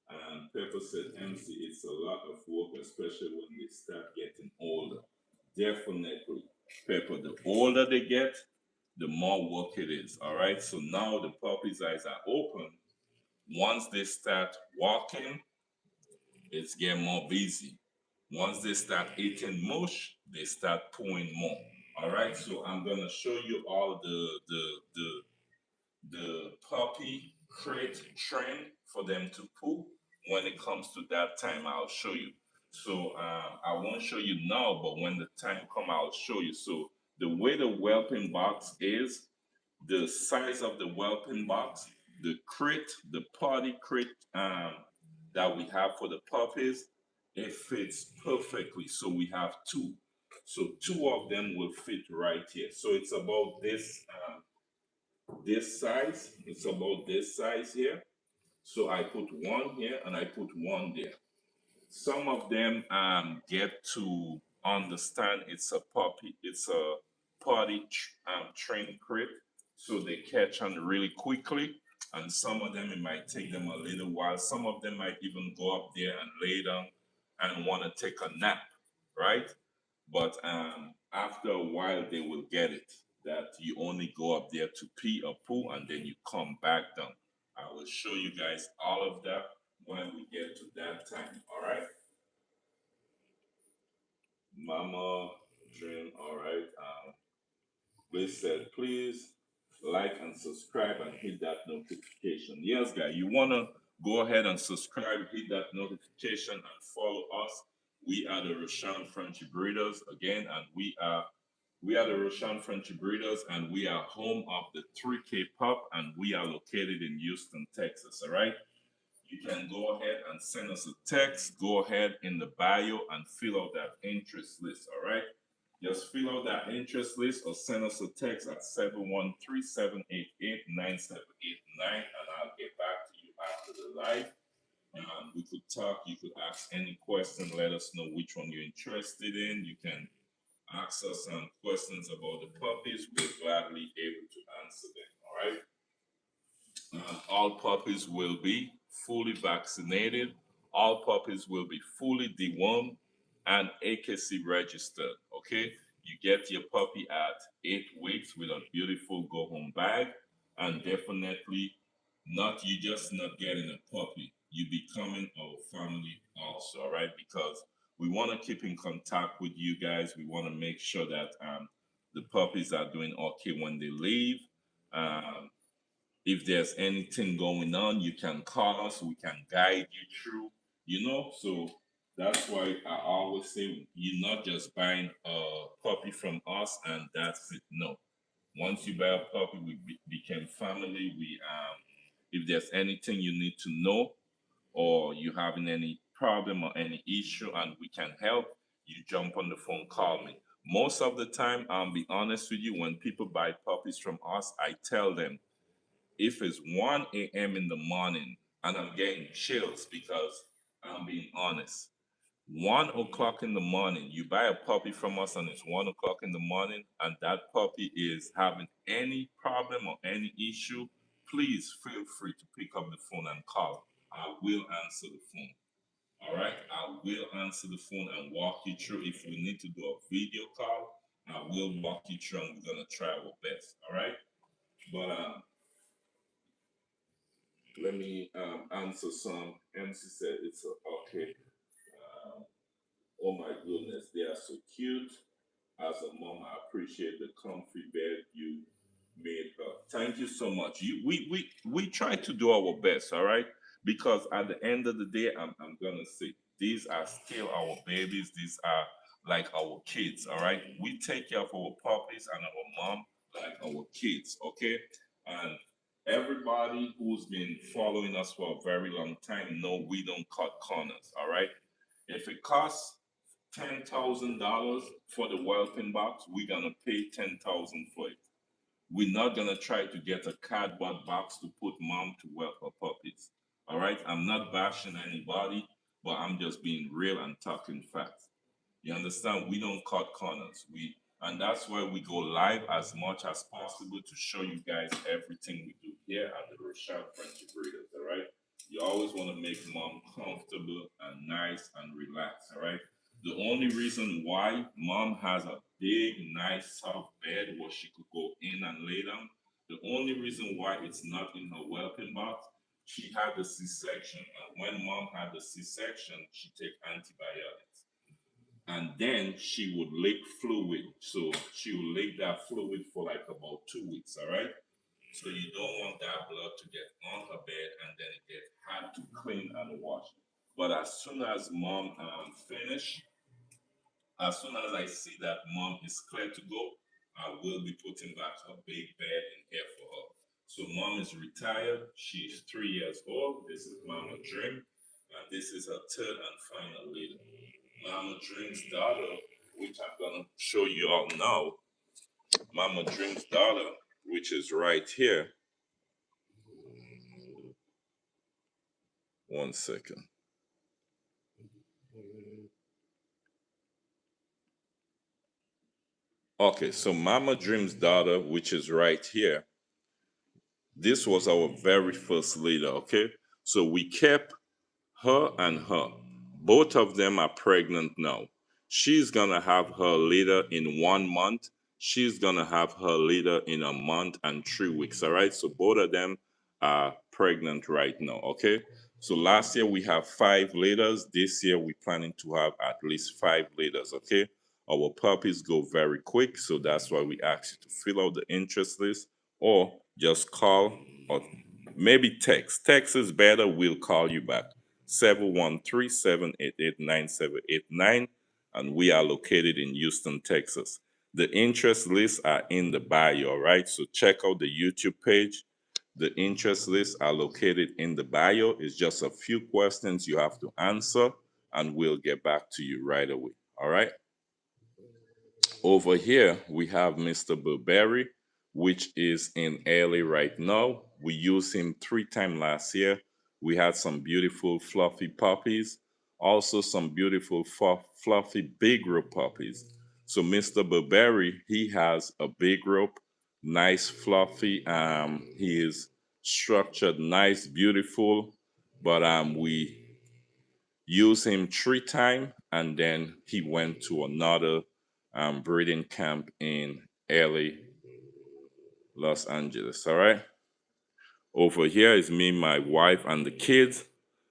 And Pepper said, MC, it's a lot of work, especially when they start getting older. Definitely, Pepper, the older they get, the more work it is. All right. So now the puppy's eyes are open. Once they start walking, it's getting more busy. Once they start eating mush, they start pooing more. All right. So I'm gonna show you all the puppy crate trend for them to poo. When it comes to that time, I'll show you. So I won't show you now, but when the time come, I'll show you. So the way the whelping box is, the size of the whelping box, the crate, the potty crate that we have for the puppies, it fits perfectly. So we have 2. So 2 of them will fit right here. So it's about this size. It's about this size here. So I put one here and I put one there. Some of them get to understand it's a puppy, it's a trained crate, so they catch on really quickly. And some of them, it might take them a little while. Some of them might even go up there and lay down and want to take a nap, right? But after a while, they will get it that you only go up there to pee or poo and then you come back down. I will show you guys all of that when we get to that time. All right. Mama Dream. All right. Liz said, please like and subscribe and hit that notification. Yes, guys, you want to go ahead and subscribe, hit that notification, and follow us. We are the Rosharon Frenchie Breeders again, and we are the Rosharon Frenchie Breeders, and we are home of the 3K Pup, and we are located in Houston, Texas. All right. You can go ahead and send us a text. Go ahead in the bio and fill out that interest list. All right. Just fill out that interest list or send us a text at 713-788-9789, and I'll get back to you after the live. We could talk. You could ask any question. Let us know which one you're interested in. You can ask us some questions about the puppies, we're gladly able to answer them. All right. All puppies will be fully vaccinated. All puppies will be fully dewormed and AKC registered. Okay, you get your puppy at 8 weeks with a beautiful go home bag, and definitely not you just not getting a puppy. You becoming our family also. All right, because we want to keep in contact with you guys. We want to make sure that the puppies are doing okay when they leave. Um, if there's anything going on, you can call us. We can guide you through, So that's why I always say you're not just buying a puppy from us and that's it. No. Once you buy a puppy, we became family. If there's anything you need to know or you having any problem or any issue and we can help, you jump on the phone, call me. Most of the time, I'll be honest with you, when people buy puppies from us, I tell them if it's 1 a.m. in the morning and I'm getting chills because I'm being honest. 1 o'clock in the morning, you buy a puppy from us and it's 1 o'clock in the morning, and that puppy is having any problem or any issue, please feel free to pick up the phone and call. I will answer the phone. All right, I will answer the phone and walk you through. If we need to do a video call, I will walk you through and we're gonna try our best. All right, but let me answer some. MC said it's okay. Um, oh my goodness, they are so cute. As a mom, I appreciate the comfy bed you made her. Thank you so much. We try to do our best, all right? Because at the end of the day, I'm gonna say these are still our babies. These are like our kids, all right? We take care of our puppies and our mom like our kids, okay? And everybody who's been following us for a very long time know we don't cut corners, all right? If it costs $10,000 for the whelping box, we're gonna pay 10,000 for it. We're not gonna try to get a cardboard box to put mom to whelp her puppies. All right, I'm not bashing anybody, but I'm just being real and talking facts. You understand? We don't cut corners. And that's why we go live as much as possible to show you guys everything we do here at the Rosharon Frenchie Breeders. All right. You always want to make mom comfortable and nice and relaxed. All right. The only reason why mom has a big, nice, soft bed where she could go in and lay down, the only reason why it's not in her whelping box, she had the C-section. And when mom had the C-section, she take antibiotics and then she would lick fluid. So she would lick that fluid for like about 2 weeks, all right? So you don't want that blood to get on her bed and then it get hard to clean and wash. But as soon as mom finish, as soon as I see that mom is clear to go, I will be putting back her big bed in here for her. So mom is retired. She's 3 years old. This is Mama Dream, and this is her third and final litter. Mama Dream's daughter, which I'm gonna show you all now. Mama Dream's daughter, which is right here. One second. Okay, so Mama Dream's daughter, which is right here, this was our very first litter, okay? So we kept her and her. Both of them are pregnant now. She's gonna have her litter in 1 month. She's gonna have her litter in a month and 3 weeks. All right. So both of them are pregnant right now. Okay. So last year we have 5 litters. This year we're planning to have at least 5 litters. Okay. Our puppies go very quick, so that's why we ask you to fill out the interest list or just call or maybe text. Text is better. We'll call you back. 713-788-9789, and we are located in Houston, Texas. The interest lists are in the bio, all right? So check out the YouTube page. The interest lists are located in the bio. It's just a few questions you have to answer, and we'll get back to you right away, all right? Over here, we have Mr. Burberry, which is in LA right now. We used him 3 times last year. We had some beautiful fluffy puppies, also some beautiful fluffy big group puppies. So Mr. Burberry, he has a big rope, nice, fluffy. He is structured, nice, beautiful. But we use him 3 times, and then he went to another breeding camp in LA, Los Angeles. All right. Over here is me, my wife, and the kids.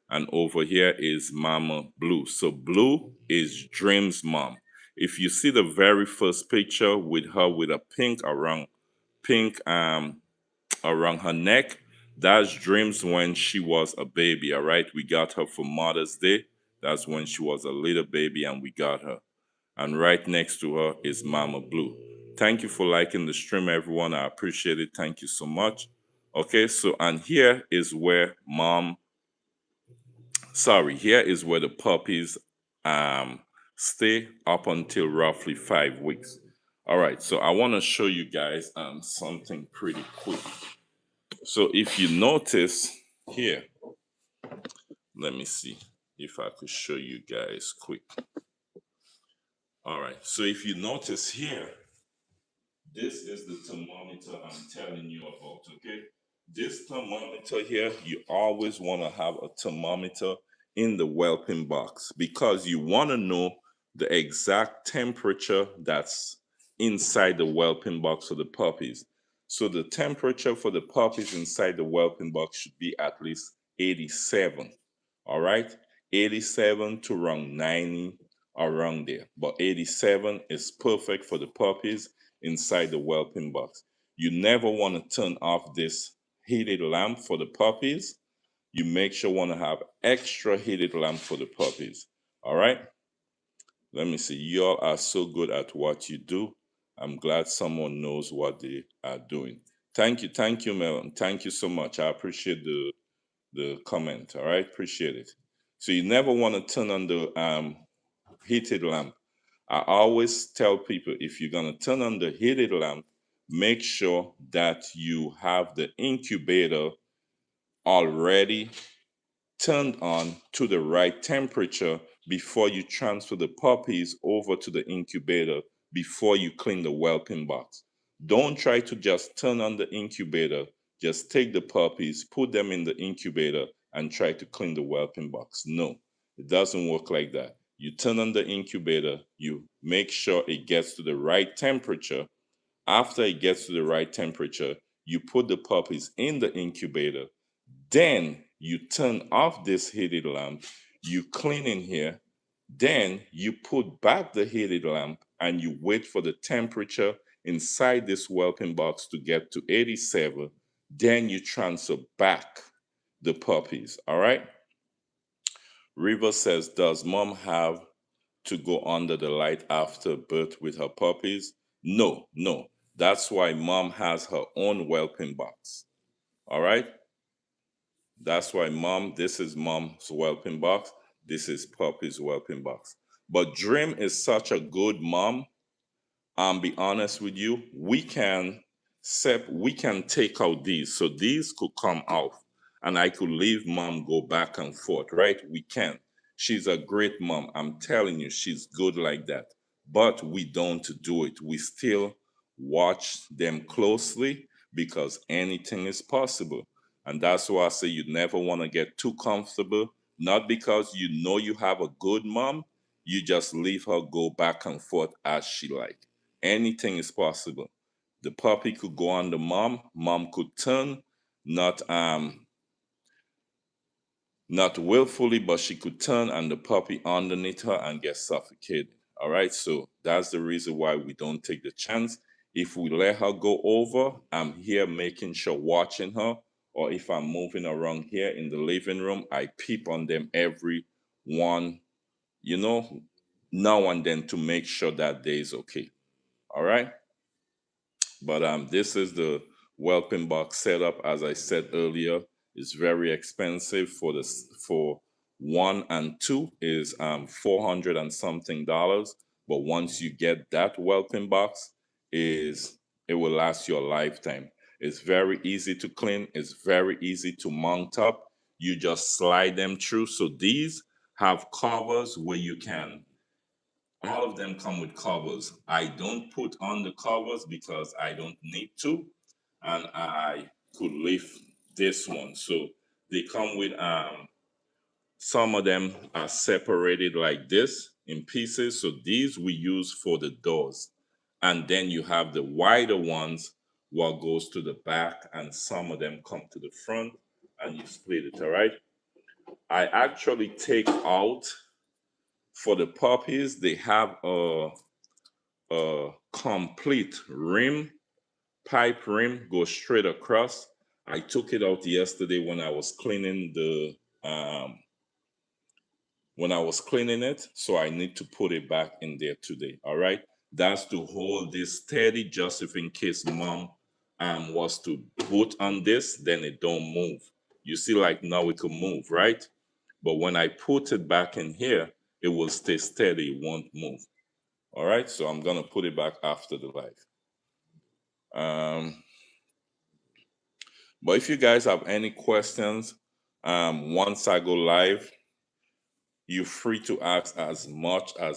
And over here is Mama Blue. So Blue is Dream's mom. If you see the very first picture with her with a pink around her neck, that's Dreams when she was a baby. All right, we got her for Mother's Day. That's when she was a little baby, and we got her. And right next to her is Mama Blue. Thank you for liking the stream, everyone. I appreciate it. Thank you so much. Okay, so and here is where here is where the puppies um stay up until roughly 5 weeks. All right, so I want to show you guys something pretty quick. So if you notice here, let me see if I could show you guys quick. All right, so if you notice here, this is the thermometer I'm telling you about, okay? This thermometer here, you always want to have a thermometer in the whelping box because you want to know the exact temperature that's inside the whelping box for the puppies. So the temperature for the puppies inside the whelping box should be at least 87. All right? 87 to around 90, around there. But 87 is perfect for the puppies inside the whelping box. You never want to turn off this heated lamp for the puppies. You make sure want to have extra heated lamp for the puppies. All right. Let me see. Y'all are so good at what you do. I'm glad someone knows what they are doing. Thank you, Melon. Thank you so much. I appreciate the comment. All right, appreciate it. So you never want to turn on the heated lamp. I always tell people if you're going to turn on the heated lamp, make sure that you have the incubator already turned on to the right temperature before you transfer the puppies over to the incubator before you clean the whelping box. Don't try to just turn on the incubator. Just take the puppies, put them in the incubator, and try to clean the whelping box. No, it doesn't work like that. You turn on the incubator, you make sure it gets to the right temperature. After it gets to the right temperature, you put the puppies in the incubator. Then you turn off this heated lamp, you clean in here, then you put back the heated lamp and you wait for the temperature inside this whelping box to get to 87. Then you transfer back the puppies. All right. River says, does mom have to go under the light after birth with her puppies? No, no. That's why mom has her own whelping box. All right. That's why this is mom's whelping box. This is puppy's whelping box. But Dream is such a good mom. I'll be honest with you, we can take out these. So these could come out and I could leave mom go back and forth, right? We can. She's a great mom. I'm telling you, she's good like that. But we don't do it. We still watch them closely because anything is possible. And that's why I say you never want to get too comfortable, not because you know you have a good mom, you just leave her go back and forth as she like. Anything is possible. The puppy could go on the mom could turn, not not willfully, but she could turn and the puppy underneath her and get suffocated. All right, so that's the reason why we don't take the chance. If we let her go over, I'm here making sure watching her, or if I'm moving around here in the living room, I peep on them every one, you know, now and then to make sure that day is okay. All right. But this is the whelping box setup. As I said earlier, it's very expensive for one and two is 400 and something dollars. But once you get that whelping box, is it will last you a lifetime. It's very easy to clean. It's very easy to mount up. You just slide them through. So these have covers where you can All of them come with covers. I don't put on the covers because I don't need to, and I could lift this one. So they come with some of them are separated like this in pieces. So these we use for the doors. And then you have the wider ones what goes to the back, and some of them come to the front and you split it, all right? I actually take out for the puppies, they have a complete rim, pipe rim, goes straight across. I took it out yesterday when I was cleaning it, so I need to put it back in there today. All right, that's to hold this steady, just if in case mom was to put on this, then it don't move. You see, like now it can move, right? But when I put it back in here, it will stay steady, it won't move. All right, so I'm gonna put it back after the live. But if you guys have any questions, once I go live, you're free to ask as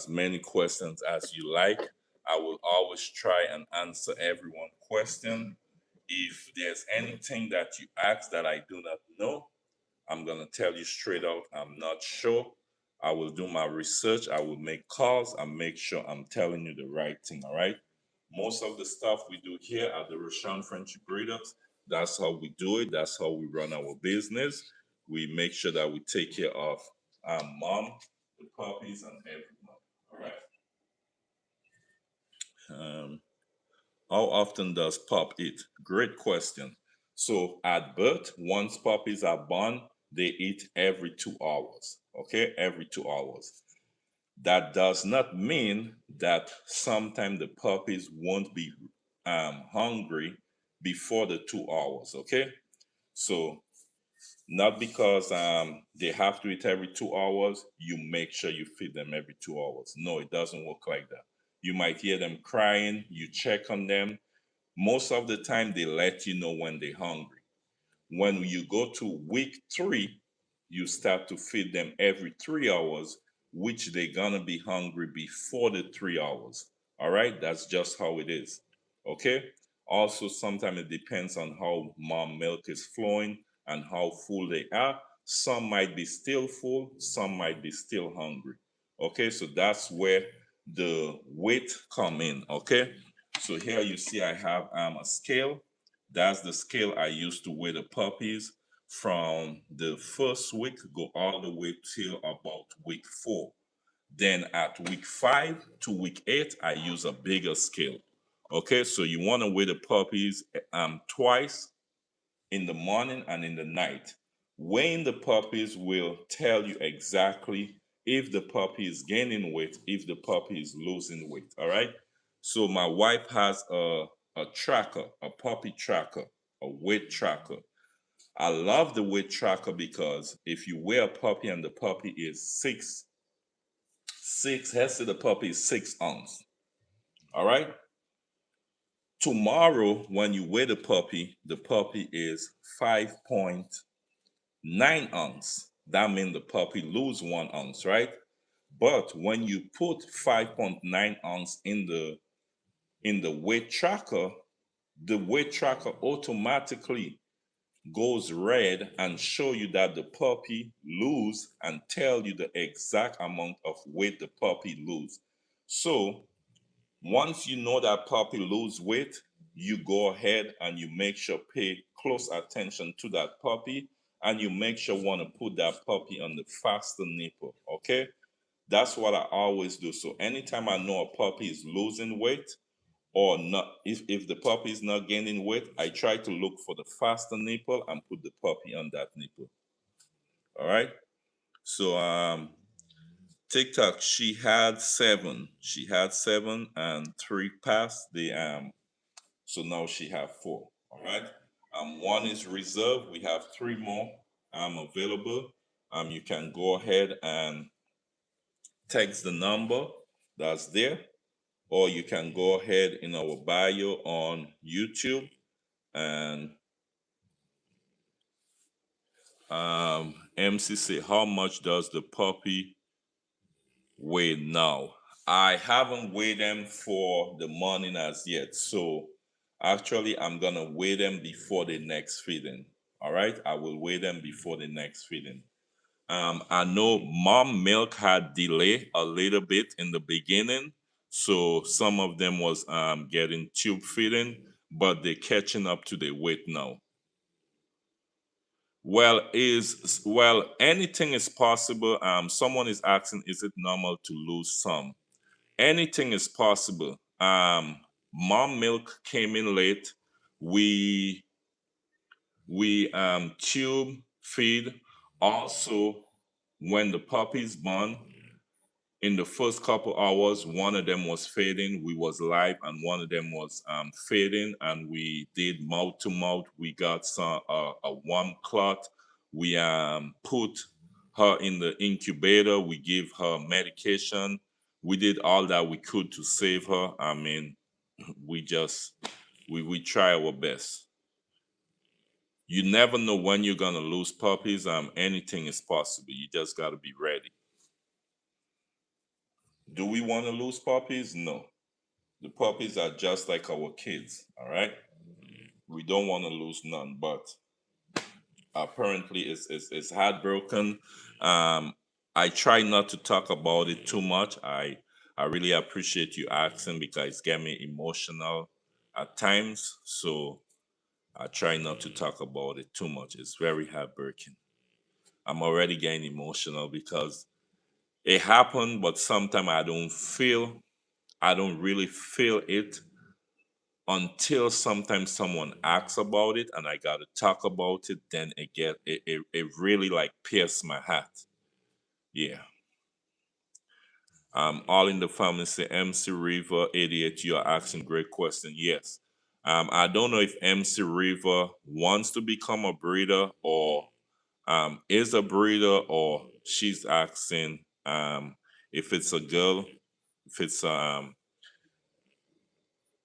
many questions as you like. I will always try and answer everyone's question. If there's anything that you ask that I do not know, I'm gonna tell you straight out, I'm not sure. I will do my research, I will make calls and make sure I'm telling you the right thing, all right? Most of the stuff we do here at the Rosharon Frenchie Breeders, that's how we do it, that's how we run our business. We make sure that we take care of our mom, the puppies, and everyone, all right? Um, how often does pup eat? Great question. So at birth, once puppies are born, they eat every 2 hours. Okay, every 2 hours. That does not mean that sometimes the puppies won't be hungry before the 2 hours. Okay, so not because they have to eat every 2 hours, you make sure you feed them every 2 hours. No, it doesn't work like that. You might hear them crying, you check on them. Most of the time, they let you know when they're hungry. When you go to week 3, you start to feed them every 3 hours, which they're gonna be hungry before the 3 hours. All right, that's just how it is. Okay. Also, sometimes it depends on how mom milk is flowing and how full they are. Some might be still full, some might be still hungry. Okay, so that's where the weight come in. Okay, so here you see I have a scale. That's the scale I use to weigh the puppies from the first week go all the way till about week 4. Then at week 5 to week 8, I use a bigger scale. Okay, so you want to weigh the puppies twice in the morning and in the night. Weighing the puppies will tell you exactly if the puppy is gaining weight, if the puppy is losing weight. All right. So my wife has a tracker, a puppy tracker, a weight tracker. I love the weight tracker because if you weigh a puppy and the puppy is let's say the puppy is 6 ounces. All right. Tomorrow, when you weigh the puppy is 5.9 ounces. That means the puppy lose 1 ounce, right? But when you put 5.9 ounce in the weight tracker, the weight tracker automatically goes red and show you that the puppy lose and tell you the exact amount of weight the puppy lose. So once you know that puppy lose weight, you go ahead and you make sure pay close attention to that puppy, and you make sure want to put that puppy on the faster nipple. Okay, that's what I always do. So anytime I know a puppy is losing weight or not, if the puppy is not gaining weight, I try to look for the faster nipple and put the puppy on that nipple. All right. So TikTok, she had 7. She had 7 and 3 passed the so now she have 4. All right. One is reserved. We have 3 more available. You can go ahead and text the number that's there, or you can go ahead in our bio on YouTube and MCC. How much does the puppy weigh now? I haven't weighed them for the morning as yet. So actually, I'm gonna weigh them before the next feeding. All right, I will weigh them before the next feeding. I know mom milk had delay a little bit in the beginning, so some of them was getting tube feeding, but they're catching up to their weight now. Well, anything is possible. Someone is asking, is it normal to lose some? Anything is possible. Mom milk came in late. We we tube feed. Also, when the puppies born, in the first couple hours, one of them was fading. We was live, and one of them was fading, and we did mouth to mouth. We got some a warm clot. We put her in the incubator. We give her medication. We did all that we could to save her. I mean, we just we try our best. You never know when you're gonna lose puppies. Anything is possible. You just gotta be ready. Do we want to lose puppies? No. The puppies are just like our kids, all right? We don't want to lose none, but apparently it's heartbroken. Um, I try not to talk about it too much. I really appreciate you asking because it's get me emotional at times. So I try not to talk about it too much. It's very heartbreaking. I'm already getting emotional because it happened, but sometimes I don't really feel it until sometimes someone asks about it and I gotta talk about it, then it really like pierced my heart. Yeah. All in the family say MC River 88, you are asking great question. Yes. I don't know if MC River wants to become a breeder or is a breeder or she's asking if it's a girl, if it's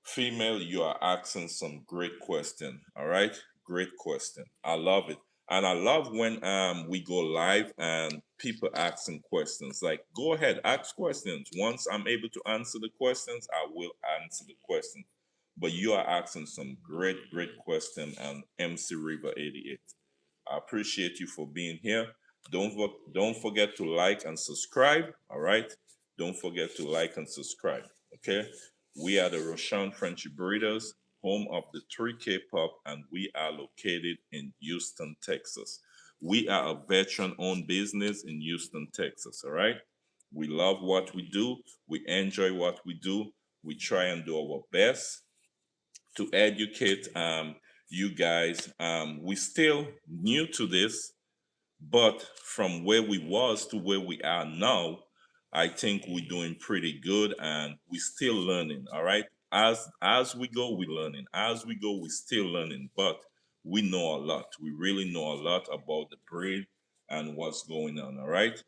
female, you are asking some great question. All right, great question. I love it, and I love when we go live and people asking questions. Like, go ahead, ask questions. Once I'm able to answer the questions, I will answer the question. But you are asking some great question, and MC River 88. I appreciate you for being here. Don't forget to like and subscribe. All right. Don't forget to like and subscribe. Okay. We are the Rosharon Frenchie Breeders, home of the 3K Pup, and we are located in Houston, Texas. We are a veteran-owned business in Houston, Texas. All right. We love what we do. We enjoy what we do. We try and do our best to educate you guys. We still new to this, but from where we was to where we are now, I think we're doing pretty good, and we still learning. All right, as we go, we learning. As we go, we still learning, but we know a lot. We really know a lot about the breed and what's going on. All right.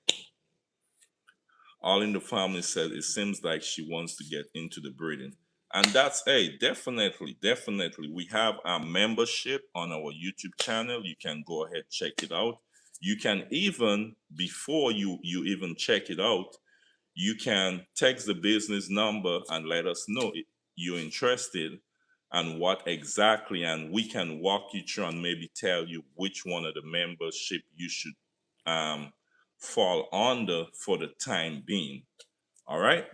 All in the family said it seems like she wants to get into the breeding. And that's definitely. We have a membership on our YouTube channel. You can go ahead, check it out. You can even, before you even check it out, you can text the business number and let us know you're interested and what exactly, and we can walk you through and maybe tell you which one of the membership you should um, fall under for the time being. All right.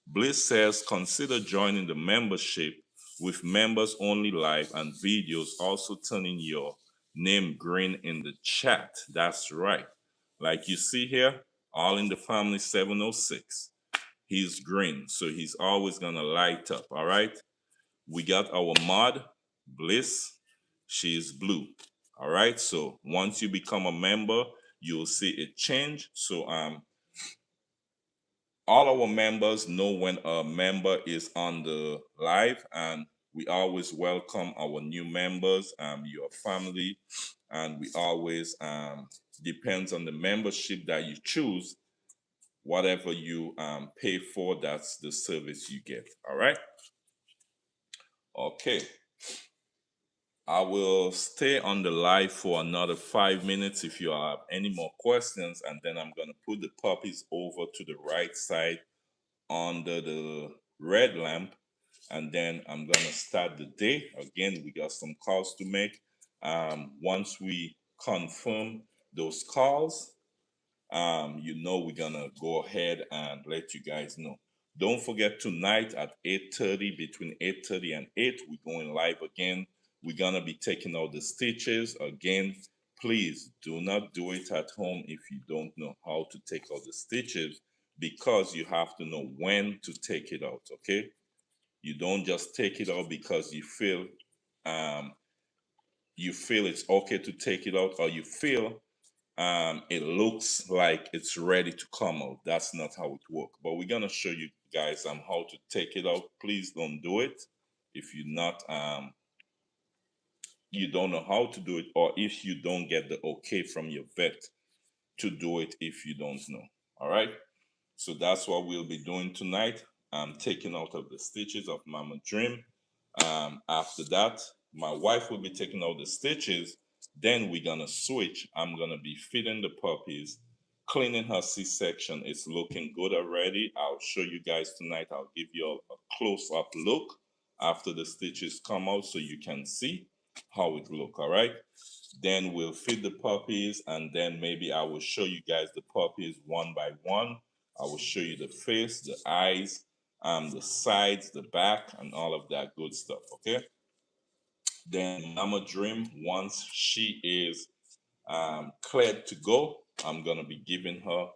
Bliss says consider joining the membership with members only live and videos, also turning your name green in the chat. That's right. Like you see here, all in the family 706. He's green, so he's always gonna light up. All right. We got our mod, Bliss. She's blue. All right. So once you become a member, you'll see it change. So all our members know when a member is on the live, and we always welcome our new members, your family, and we always depends on the membership that you choose. Whatever you pay for, that's the service you get. All right. Okay. I will stay on the live for another 5 minutes if you have any more questions, and then I'm gonna put the puppies over to the right side under the red lamp, and then I'm gonna start the day. Again, we got some calls to make. Once we confirm those calls, we're gonna go ahead and let you guys know. Don't forget tonight at 8:30, between 8:30 and 8, we're going live again. We're gonna be taking out the stitches again. Please do not do it at home if you don't know how to take out the stitches, because you have to know when to take it out. Okay, you don't just take it out because um, you feel it's okay to take it out, or you feel it looks like it's ready to come out. That's not how it works. But we're gonna show you guys how to take it out. Please don't do it if you don't know how to do it, or if you don't get the okay from your vet to do it if you don't know. All right. So that's what we'll be doing tonight. I'm taking out of the stitches of Mama Dream. After that, my wife will be taking out the stitches. Then we're gonna switch. I'm gonna be feeding the puppies, cleaning her C-section. It's looking good already. I'll show you guys tonight. I'll give you a close-up look after the stitches come out so you can see how it look. All right. Then we'll feed the puppies, and then maybe I will show you guys the puppies one by one. I will show you the face, the eyes, the sides, the back, and all of that good stuff. Okay. Then Mama Dream, once she is cleared to go, I'm gonna be giving her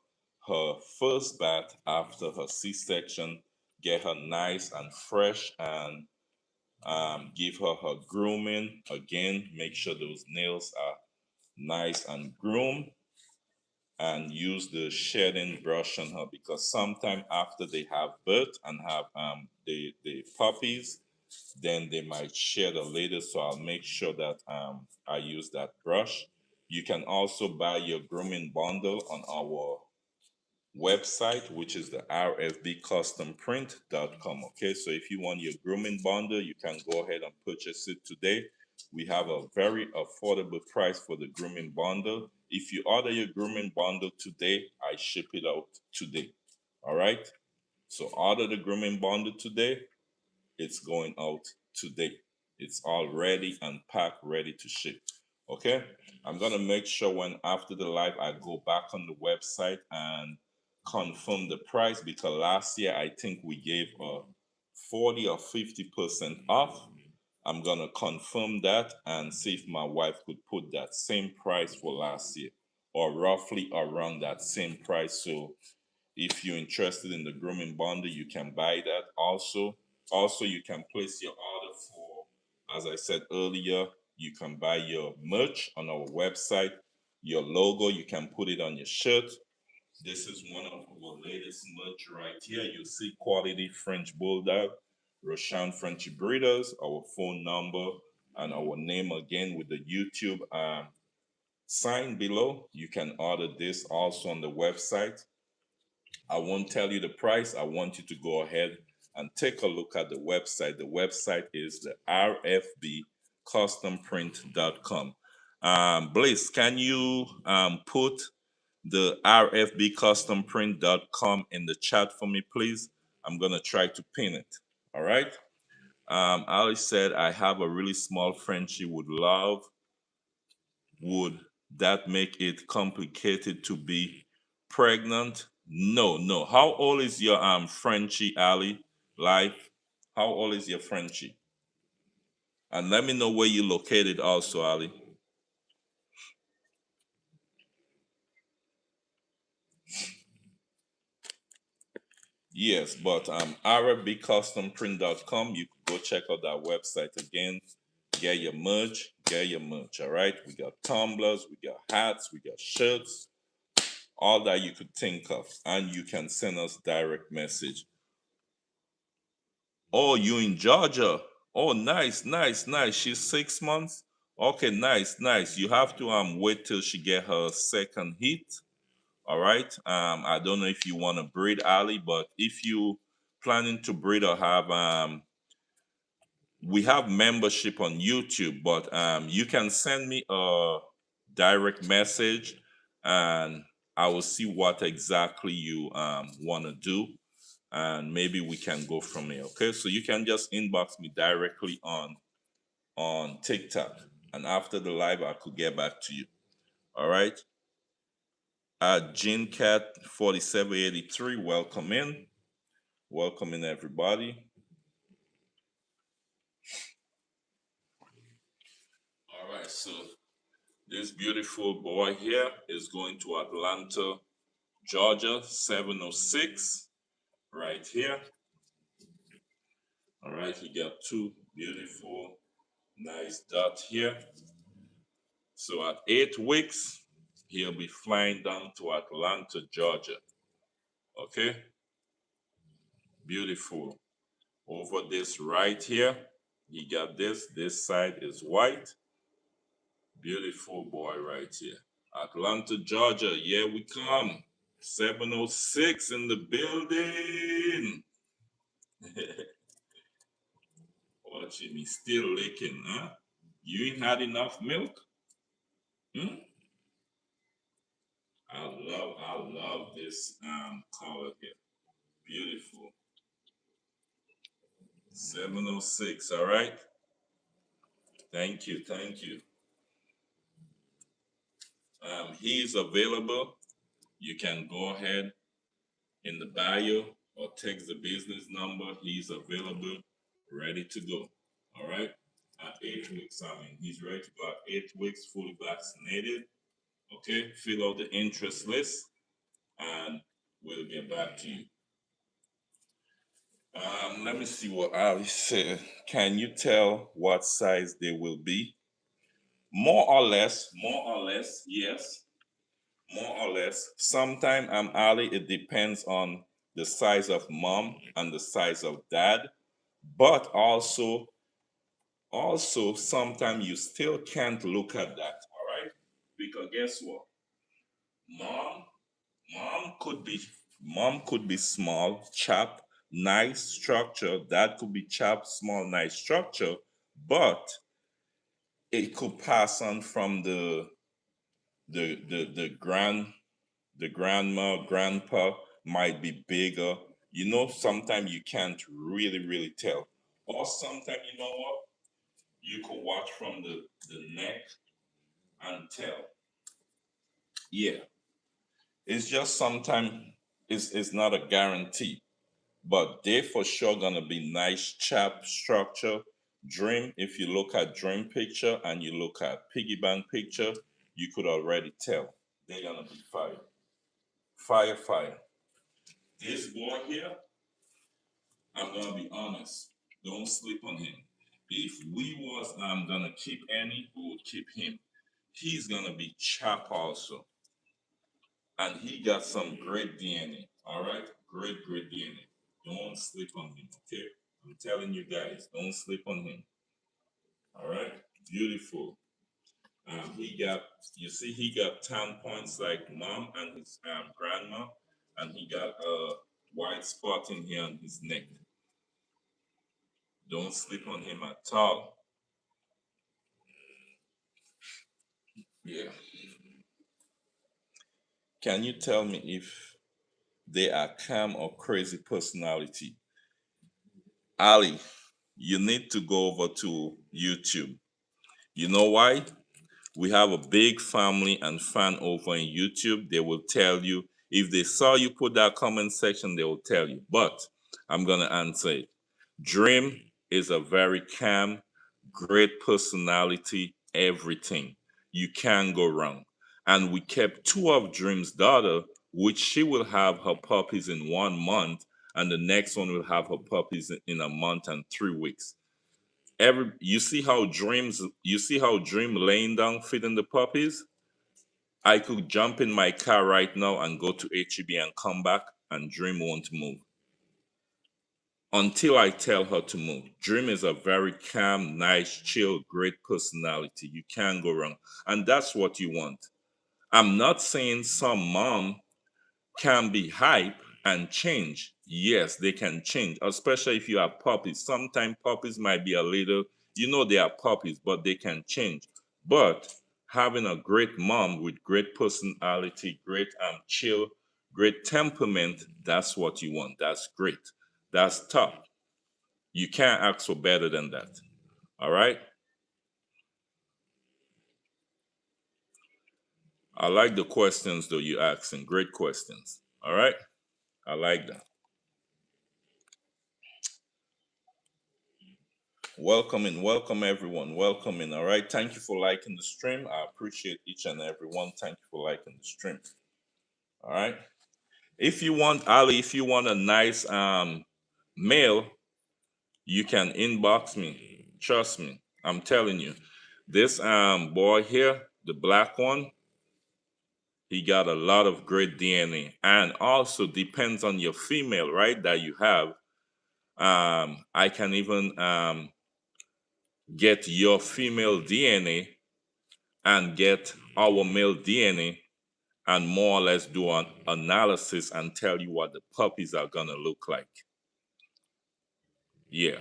her first bath after her C-section. Get her nice and fresh, and give her her grooming again. Make sure those nails are nice and groomed, and use the shedding brush on her, because sometime after they have birth and have the puppies, then they might shed a little. So I'll make sure that I use that brush. You can also buy your grooming bundle on our website, which is the rfbcustomprint.com. Okay, so if you want your grooming bundle, you can go ahead and purchase it today. We have a very affordable price for the grooming bundle. If you order your grooming bundle today, I ship it out today. All right, so order the grooming bundle today. It's going out today. It's all ready and packed, ready to ship. Okay, I'm gonna make sure when after the live I go back on the website and confirm the price, because last year I think we gave a 40 or 50% off. I'm gonna confirm that and see if my wife could put that same price for last year, or roughly around that same price. So if you're interested in the grooming bundle, you can buy that. Also, you can place your order for, as I said earlier, you can buy your merch on our website. Your logo, you can put it on your shirt. This is one of our latest merch right here. You see quality French Bulldog, Rosharon Frenchie Breeders, our phone number, and our name again with the YouTube sign below. You can order this also on the website. I won't tell you the price. I want you to go ahead and take a look at the website. The website is the rfbcustomprint.com. Bliss, can you put the rfbcustomprint.com in the chat for me, please? I'm going to try to pin it. All right. Ali said, I have a really small Frenchie would love. Would that make it complicated to be pregnant? No, no. How old is your Frenchie, Ali? Life? How old is your Frenchie? And let me know where you located also, Ali. Yes, but arabicustomprint.com, you can go check out that website again. Get your merch, all right? We got tumblers, we got hats, we got shirts, all that you could think of. And you can send us direct message. Oh, you in Georgia? Oh, nice, nice, nice. She's 6 months. Okay, nice, nice. You have to wait till she get her second heat. All right. I don't know if you want to breed Ali, but if you planning to breed or have we have membership on YouTube, but you can send me a direct message, and I will see what exactly you want to do. and maybe we can go from here. Okay, so you can just inbox me directly on TikTok, and after the live, I could get back to you. All right. GeneCat 4783, welcome in. Welcome in, everybody. All right, so this beautiful boy here is going to Atlanta, Georgia, 706, right here. All right, he got two beautiful, nice dots here. So at 8 weeks, he'll be flying down to Atlanta, Georgia. Okay, beautiful. Over this right here, he got this side is white. Beautiful boy right here. Atlanta, Georgia, here we come. 706 in the building. Watching me still licking, huh? You ain't had enough milk? Hmm? I love this color here. Beautiful. 706, all right? Thank you, thank you. He's available. You can go ahead in the bio or text the business number. He's available, ready to go. All right. At 8 weeks, he's ready to go at 8 weeks, fully vaccinated. Okay. Fill out the interest list, and we'll get back to you. Let me see what Ali said. Can you tell what size they will be? More or less, yes. More or less. Sometimes, Ali, it depends on the size of mom and the size of dad. But also sometimes you still can't look at that, all right? Because guess what? Mom, mom could be small, chap, nice structure. Dad could be chap, small, nice structure, but it could pass on from the grandma, grandpa might be bigger. Sometimes you can't really tell. Or sometimes, you know what? You could watch from the neck and tell. Yeah. It's just sometimes it's not a guarantee. But they for sure gonna be nice chap structure. Dream, if you look at dream picture and you look at piggy bank picture, you could already tell. They're gonna be fire. Fire. This boy here, I'm gonna be honest. Don't sleep on him. If we was gonna keep any, we would keep him. He's gonna be chap also, and he got some great DNA. All right, great DNA. Don't sleep on him. Okay, I'm telling you guys, don't sleep on him. All right, beautiful. He got 10 points like mom and his grandma, and he got a white spot in here on his neck. Don't sleep on him at all. Yeah. Can you tell me if they are calm or crazy personality? Ali, you need to go over to YouTube. You know why? We have a big family and fan over in YouTube. They will tell you. If they saw you put that comment section, they will tell you. But I'm going to answer it. Dream is a very calm, great personality, everything. You can't go wrong. And we kept two of Dream's daughter, which she will have her puppies in 1 month, and the next one will have her puppies in a month and 3 weeks. You see how Dream laying down feeding the puppies? I could jump in my car right now and go to HEB and come back, and Dream won't move until I tell her to move. Dream is a very calm, nice, chill, great personality. You can't go wrong. And that's what you want. I'm not saying some mom can be hype and change. Yes, they can change, especially if you have puppies. Sometimes puppies might be a little, they are puppies, but they can change. But having a great mom with great personality, great chill, Great temperament, that's what you want. That's great. That's top. You can't ask for better than that. All right. I like the questions though you asking. Great questions. All right. I like that. Welcome in, welcome everyone. Welcome in. All right. Thank you for liking the stream. I appreciate each and every one. Thank you for liking the stream. All right. If you want Ali, if you want a nice mail, you can inbox me. Trust me. I'm telling you. This boy here, the black one, he got a lot of great DNA. And also depends on your female, right? That you have. I can even get your female DNA and get our male DNA and more or less do an analysis and tell you what the puppies are gonna look like. Yeah.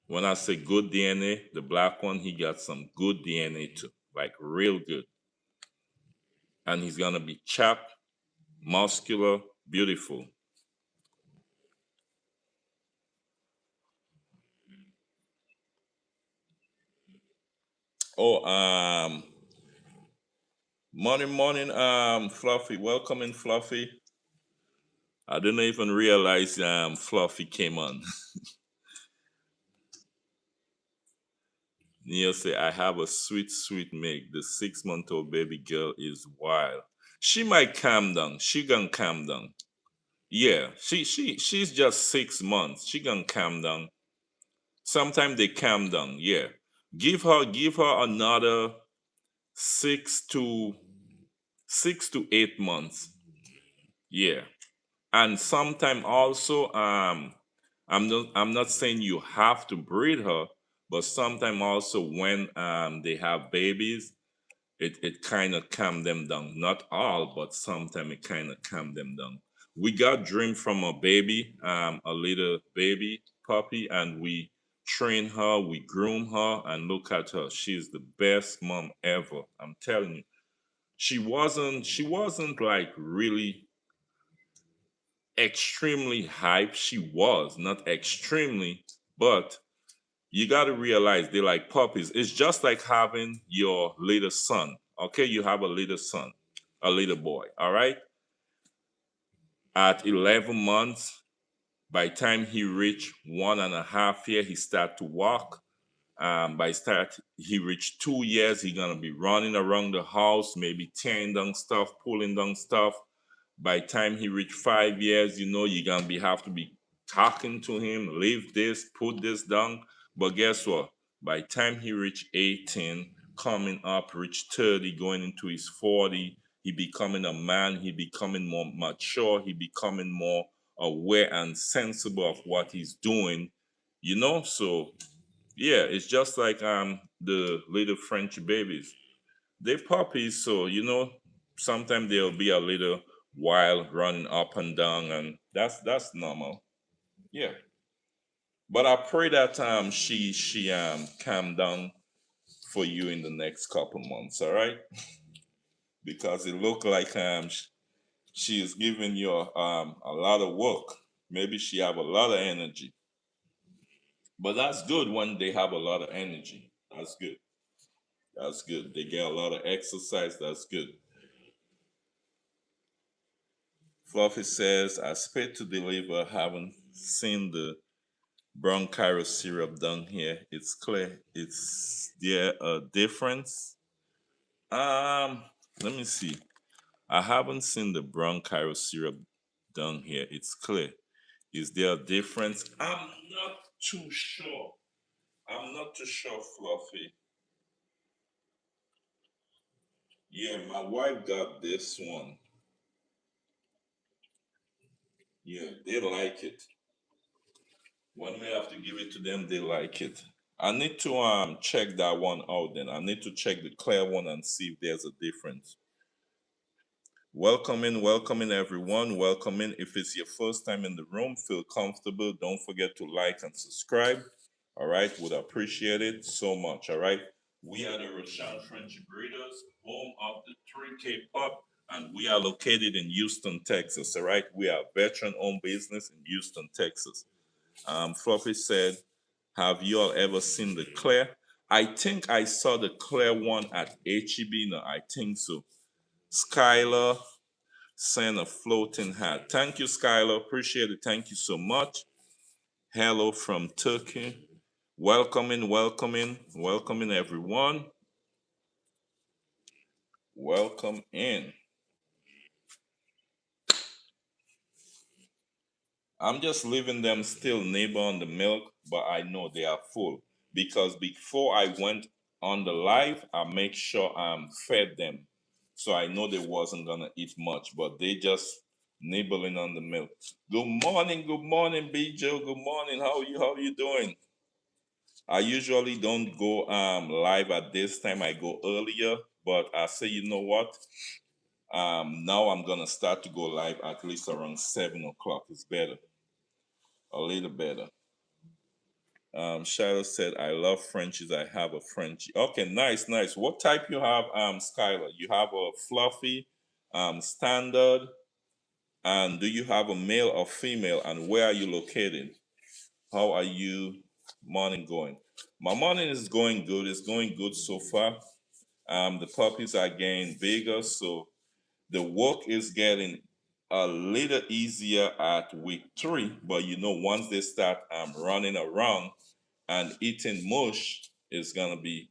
When I say good DNA, the black one, he got some good DNA too, like real good. And he's gonna be chapped, muscular, beautiful. Oh, morning, Fluffy. Welcome in, Fluffy. I didn't even realize Fluffy came on. Neil say, I have a sweet, sweet Meg. The 6-month-old baby girl is wild. She might calm down. She gonna calm down. Yeah, she's just 6 months. She gonna calm down. Sometimes they calm down. Yeah. Give her another 6 to 8 months. Yeah. And sometime also, I'm not saying you have to breed her, but sometime also when they have babies, it kind of calm them down. Not all, but sometimes it kind of calm them down. We got Dream from a baby, a little baby puppy, and we train her, we groom her, and look at her. She's the best mom ever. I'm telling you. She wasn't like really extremely hype. She was not extremely, but you got to realize they like puppies. It's just like having your little son. Okay, you have a little son, a little boy. All right. At 11 months, by the time he reached 1.5 year, he start to walk. By start he reached 2 years, he gonna be running around the house, maybe tearing down stuff, pulling down stuff. By the time he reach 5 years, you're gonna have to be talking to him, leave this, put this down. But guess what? By the time he reach 18, coming up, reach 30, going into his 40, he becoming a man, he becoming more mature, he becoming more aware and sensible of what he's doing. So yeah, it's just like the little French babies. They puppies, so sometimes they'll be a little wild, running up and down, and that's normal. Yeah, but I pray that she calm down for you in the next couple months. All right, because it look like she is giving you a lot of work. Maybe she have a lot of energy, but that's good when they have a lot of energy. That's good. That's good. They get a lot of exercise. That's good. Fluffy says, I spit to deliver, haven't seen the bronchitis syrup down here. It's clear. It's there a difference? Um, Let me see. I haven't seen the bronchitis syrup down here. It's clear. Is there a difference? I'm not too sure. I'm not too sure, Fluffy. Yeah, my wife got this one. Yeah, they like it. When we have to give it to them, they like it. I need to check that one out then. I need to check the clear one and see if there's a difference. Welcome in everyone. Welcome in. If it's your first time in the room, feel comfortable. Don't forget to like and subscribe. All right, would appreciate it so much. All right. We are the Rosharon Frenchie breeders, home of the 3K pup And we are located in Houston, Texas, all right? We are a veteran-owned business in Houston, Texas. Fluffy said, have you all ever seen the clear? I think I saw the clear one at HEB. No, I think so. Skylar sent a floating hat. Thank you, Skylar. Appreciate it. Thank you so much. Hello from Turkey. Welcoming, welcoming, welcoming everyone. Welcome in. I'm just leaving them still nibble on the milk, but I know they are full because before I went on the live, I make sure I'm fed them. So I know they wasn't gonna eat much, but they just nibbling on the milk. Good morning, B Joe. Good morning. How you doing? I usually don't go live at this time. I go earlier, but I say, you know what? Now I'm gonna start to go live at least around 7 o'clock. It's better, a little better. Shiloh said, I love Frenchies. I have a Frenchie. Okay, nice, nice. What type you have, Skylar? You have a fluffy, standard, and do you have a male or female? And where are you located? How are you morning going? My morning is going good. It's going good so far. The puppies are getting bigger, so the work is getting a little easier at week 3. But you know, once they start running around and eating mush, it's gonna be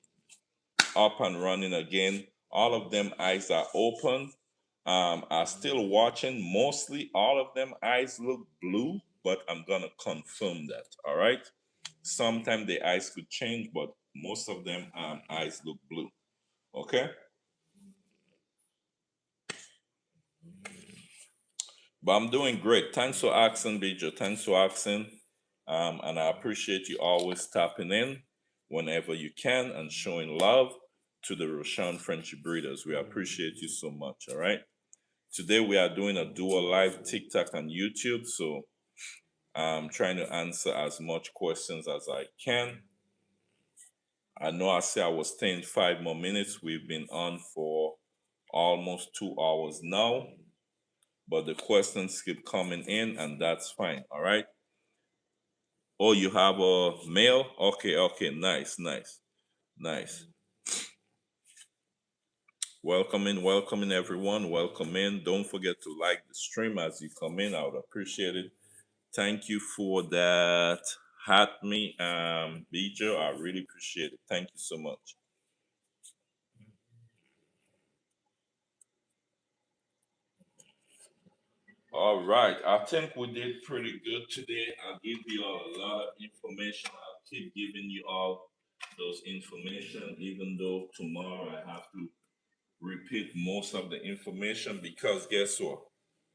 up and running again. All of them eyes are open. Are still watching. Mostly all of them eyes look blue, but I'm gonna confirm that. All right. Sometimes the eyes could change, but most of them eyes look blue. Okay. But I'm doing great. Thanks for asking, Bijo. Thanks for asking. And I appreciate you always tapping in whenever you can and showing love to the Rosharon Frenchie breeders. We appreciate you so much. All right. Today we are doing a dual live TikTok and YouTube. So I'm trying to answer as much questions as I can. I know I said I was staying 5 more minutes. We've been on for almost 2 hours now, but the questions keep coming in, and that's fine. All right. Oh, you have a male? Okay, okay, nice, nice, nice. Welcome in, everyone. Welcome in. Don't forget to like the stream as you come in. I would appreciate it. Thank you for that. Hat me, Bijo. I really appreciate it. Thank you so much. All right, I think we did pretty good today. I'll give you all a lot of information. I'll keep giving you all those information, even though tomorrow I have to repeat most of the information because guess what?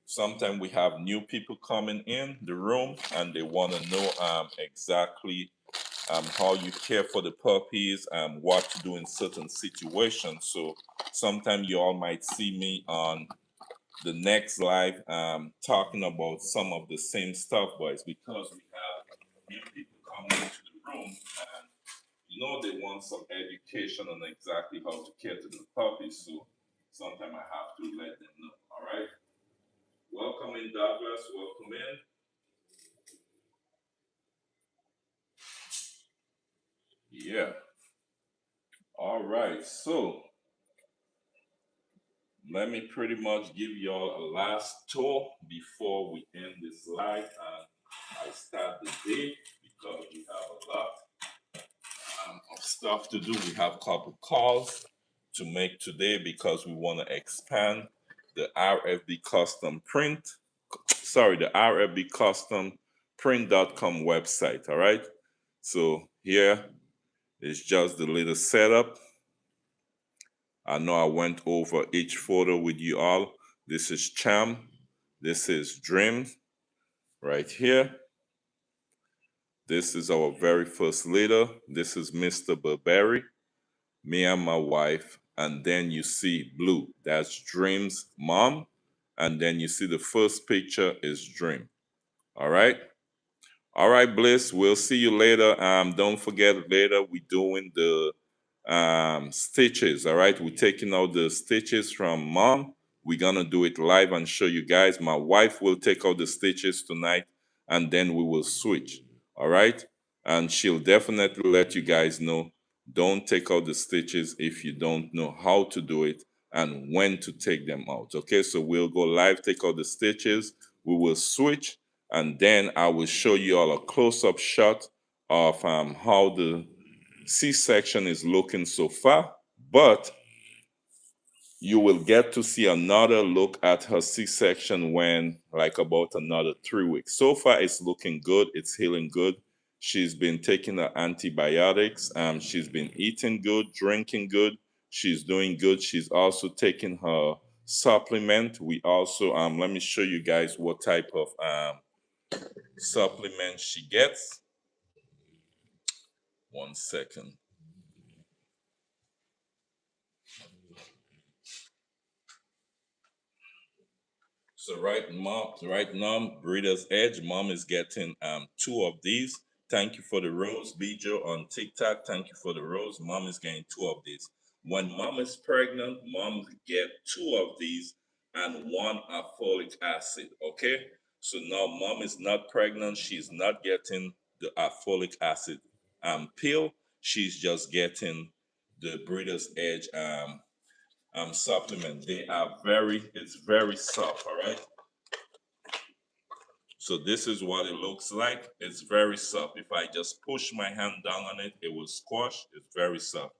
Sometimes we have new people coming in the room and they want to know exactly how you care for the puppies and what to do in certain situations. So sometimes you all might see me on the next live talking about some of the same stuff, but it's because we have new people coming into the room and you know they want some education on exactly how to care to the puppies. So sometimes I have to let them know. All right. Welcome in, Douglas. Welcome in. Yeah. All right. So let me pretty much give y'all a last tour before we end this live and I start the day because we have a lot of stuff to do. We have a couple calls to make today because we want to expand the RFB custom print. Sorry, the RFB custom print.com website. All right. So here is just the little setup. I know I went over each photo with you all. This is Cham. This is Dream right here. This is our very first leader. This is Mr. Burberry, me and my wife. And then you see Blue. That's Dream's mom. And then you see the first picture is Dream. All right. All right, Bliss. We'll see you later. Don't forget later we're doing the stitches. All right. We're taking out the stitches from mom. We're gonna do it live and show you guys. My wife will take out the stitches tonight, and then we will switch. All right, and she'll definitely let you guys know. Don't take out the stitches if you don't know how to do it and when to take them out. Okay, so we'll go live, take out the stitches, we will switch, and then I will show you all a close-up shot of how the C-section is looking so far. But you will get to see another look at her C-section when like about another 3 weeks. So far, it's looking good. It's healing good. She's been taking her antibiotics. She's been eating good, drinking good. She's doing good. She's also taking her supplement. We also let me show you guys what type of supplement she gets. 1 second. So right now, Breeder's Edge, mom is getting 2 of these. Thank you for the rose, Bijo on TikTok. Thank you for the rose. Mom is getting 2 of these. When mom is pregnant, mom get 2 of these and 1 folic acid. Okay. So now mom is not pregnant. She's not getting the folic acid pill. She's just getting the Breeder's Edge supplement. They are it's very soft, all right? So this is what it looks like. It's very soft. If I just push my hand down on it, it will squash. It's very soft.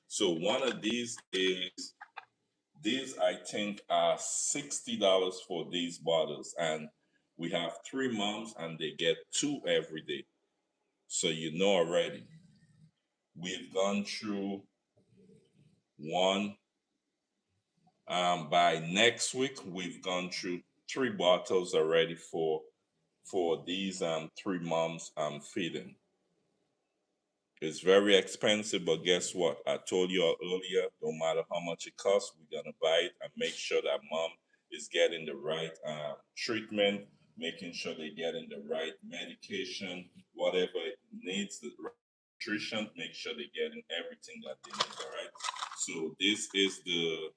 So one of these I think are $60 for these bottles. And we have 3 moms and they get 2 every day. So you know already. We've gone through one. By next week, we've gone through 3 bottles already for these 3 moms feeding. It's very expensive, but guess what? I told you all earlier, no matter how much it costs, we're gonna buy it and make sure that mom is getting the right treatment, making sure they're getting the right medication, whatever it needs, the right nutrition, make sure they're getting everything that they need. All right. So this is the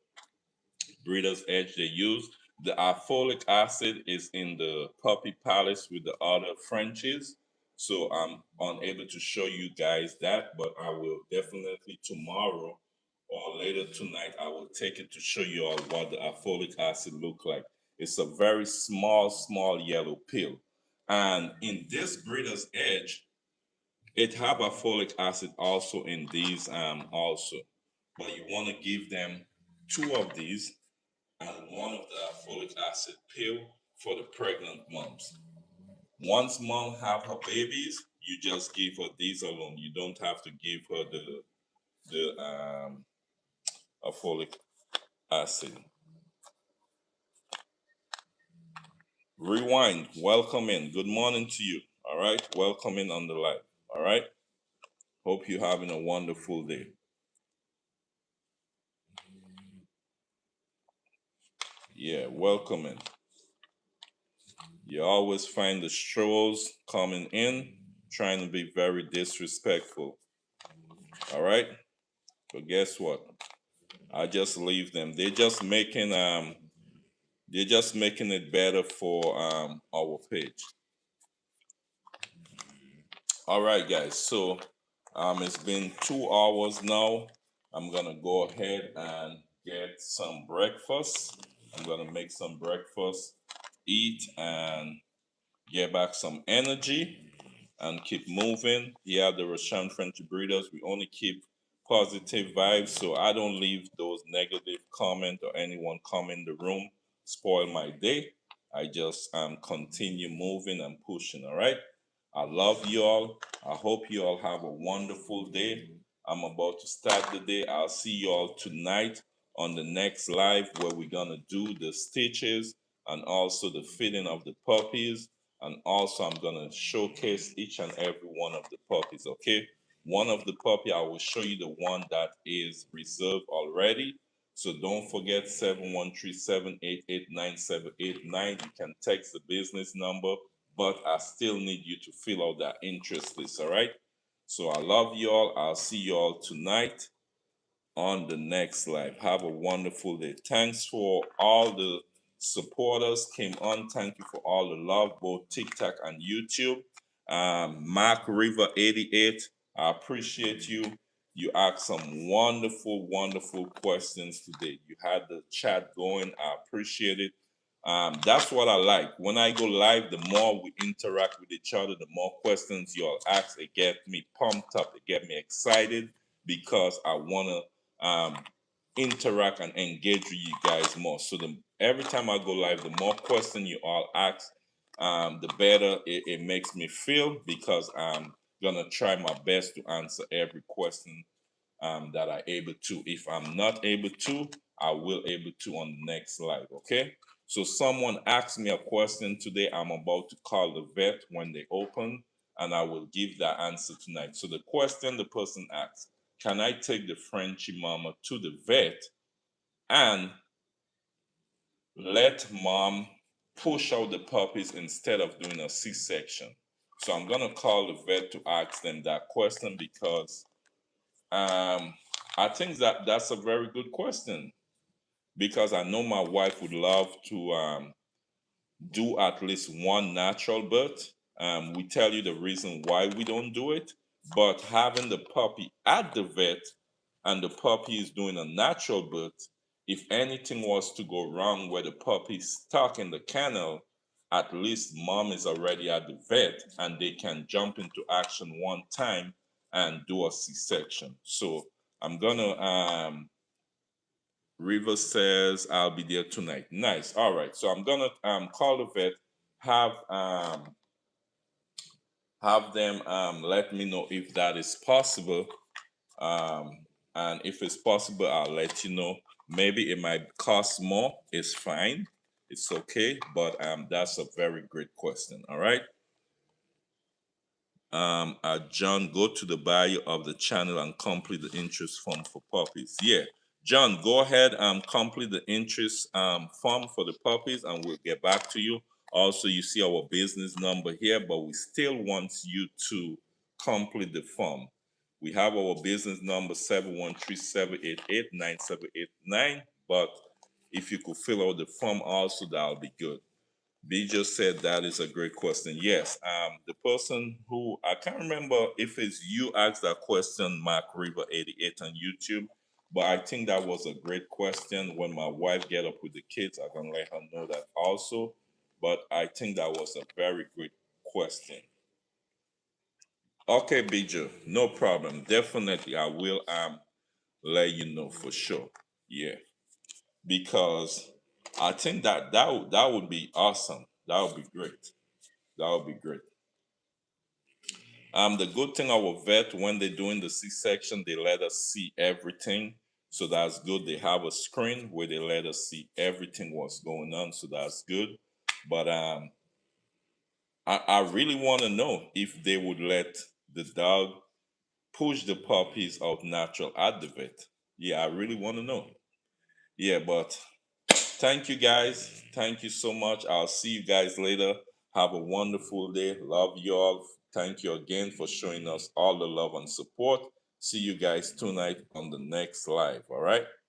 Breeder's Edge they use. The folic acid is in the Puppy Palace with the other Frenchies. So I'm unable to show you guys that, but I will definitely tomorrow or later tonight, I will take it to show you all what the folic acid look like. It's a very small yellow pill. And in this Breeder's Edge, it have a folic acid also in these also. But you want to give them 2 of these and 1 of the folic acid pill for the pregnant moms. Once mom have her babies, you just give her these alone. You don't have to give her the folic acid. Rewind. Welcome in. Good morning to you. All right. Welcome in on the live. All right. Hope you're having a wonderful day. Yeah, welcome in. You always find the strolls coming in, trying to be very disrespectful. All right. But guess what? I just leave them. They're just making it better for our page. All right, guys. So it's been 2 hours now. I'm gonna go ahead and get some breakfast. I'm gonna make some breakfast, eat, and get back some energy and keep moving. Yeah, the Rosharon Frenchie breeders, we only keep positive vibes, so I don't leave those negative comment or anyone come in the room spoil my day. I just continue moving and pushing. All right. I love you all. I hope you all have a wonderful day. I'm about to start the day. I'll see you all tonight on the next live where we're gonna do the stitches and also the feeding of the puppies. And also I'm gonna showcase each and every one of the puppies, okay? One of the puppy, I will show you the one that is reserved already. So don't forget 713-788-9789. You can text the business number, but I still need you to fill out that interest list, all right? So I love you all. I'll see you all tonight on the next live. Have a wonderful day. Thanks for all the supporters came on. Thank you for all the love, both TikTok and YouTube. Mark River 88, I appreciate you. You asked some wonderful, wonderful questions today. You had the chat going. I appreciate it. That's what I like. When I go live, the more we interact with each other, the more questions you all ask. It gets me pumped up. It gets me excited because I want to interact and engage with you guys more. So every time I go live, the more questions you all ask, the better it makes me feel because I'm gonna try my best to answer every question that I'm able to. If I'm not able to, I will able to on the next slide. Okay. So someone asked me a question today. I'm about to call the vet when they open, and I will give that answer tonight. So the question the person asked: can I take the Frenchie mama to the vet and let mom push out the puppies instead of doing a C-section? So I'm gonna call the vet to ask them that question because I think that that's a very good question because I know my wife would love to do at least one natural birth. We tell you the reason why we don't do it, but having the puppy at the vet and the puppy is doing a natural birth, if anything was to go wrong where the puppy is stuck in the kennel, at least mom is already at the vet and they can jump into action one time and do a C-section. So I'm gonna River says I'll be there tonight. Nice. All right. So I'm gonna call the vet, have have them let me know if that is possible. And if it's possible, I'll let you know. Maybe it might cost more. It's fine. It's okay. But that's a very great question. All right. John, go to the bio of the channel and complete the interest form for puppies. Yeah, John, go ahead and complete the interest form for the puppies, and we'll get back to you. Also, you see our business number here, but we still want you to complete the form. We have our business number 713-788-9789. But if you could fill out the form also, that'll be good. B just said that is a great question. Yes, the person who I can't remember if it's you asked that question, Mark River 88 on YouTube, but I think that was a great question. When my wife get up with the kids, I'm gonna let her know that also. But I think that was a very great question. Okay, Bijo, no problem. Definitely, I will let you know for sure. Yeah, because I think that would be awesome. That would be great. That would be great. The good thing our vet, when they're doing the C-section, they let us see everything. So that's good. They have a screen where they let us see everything what's going on. So that's good. But I really want to know if they would let the dog push the puppies out natural at the vet. Yeah, I really want to know. Yeah, but thank you guys. Thank you so much. I'll see you guys later. Have a wonderful day. Love you all. Thank you again for showing us all the love and support. See you guys tonight on the next live. All right.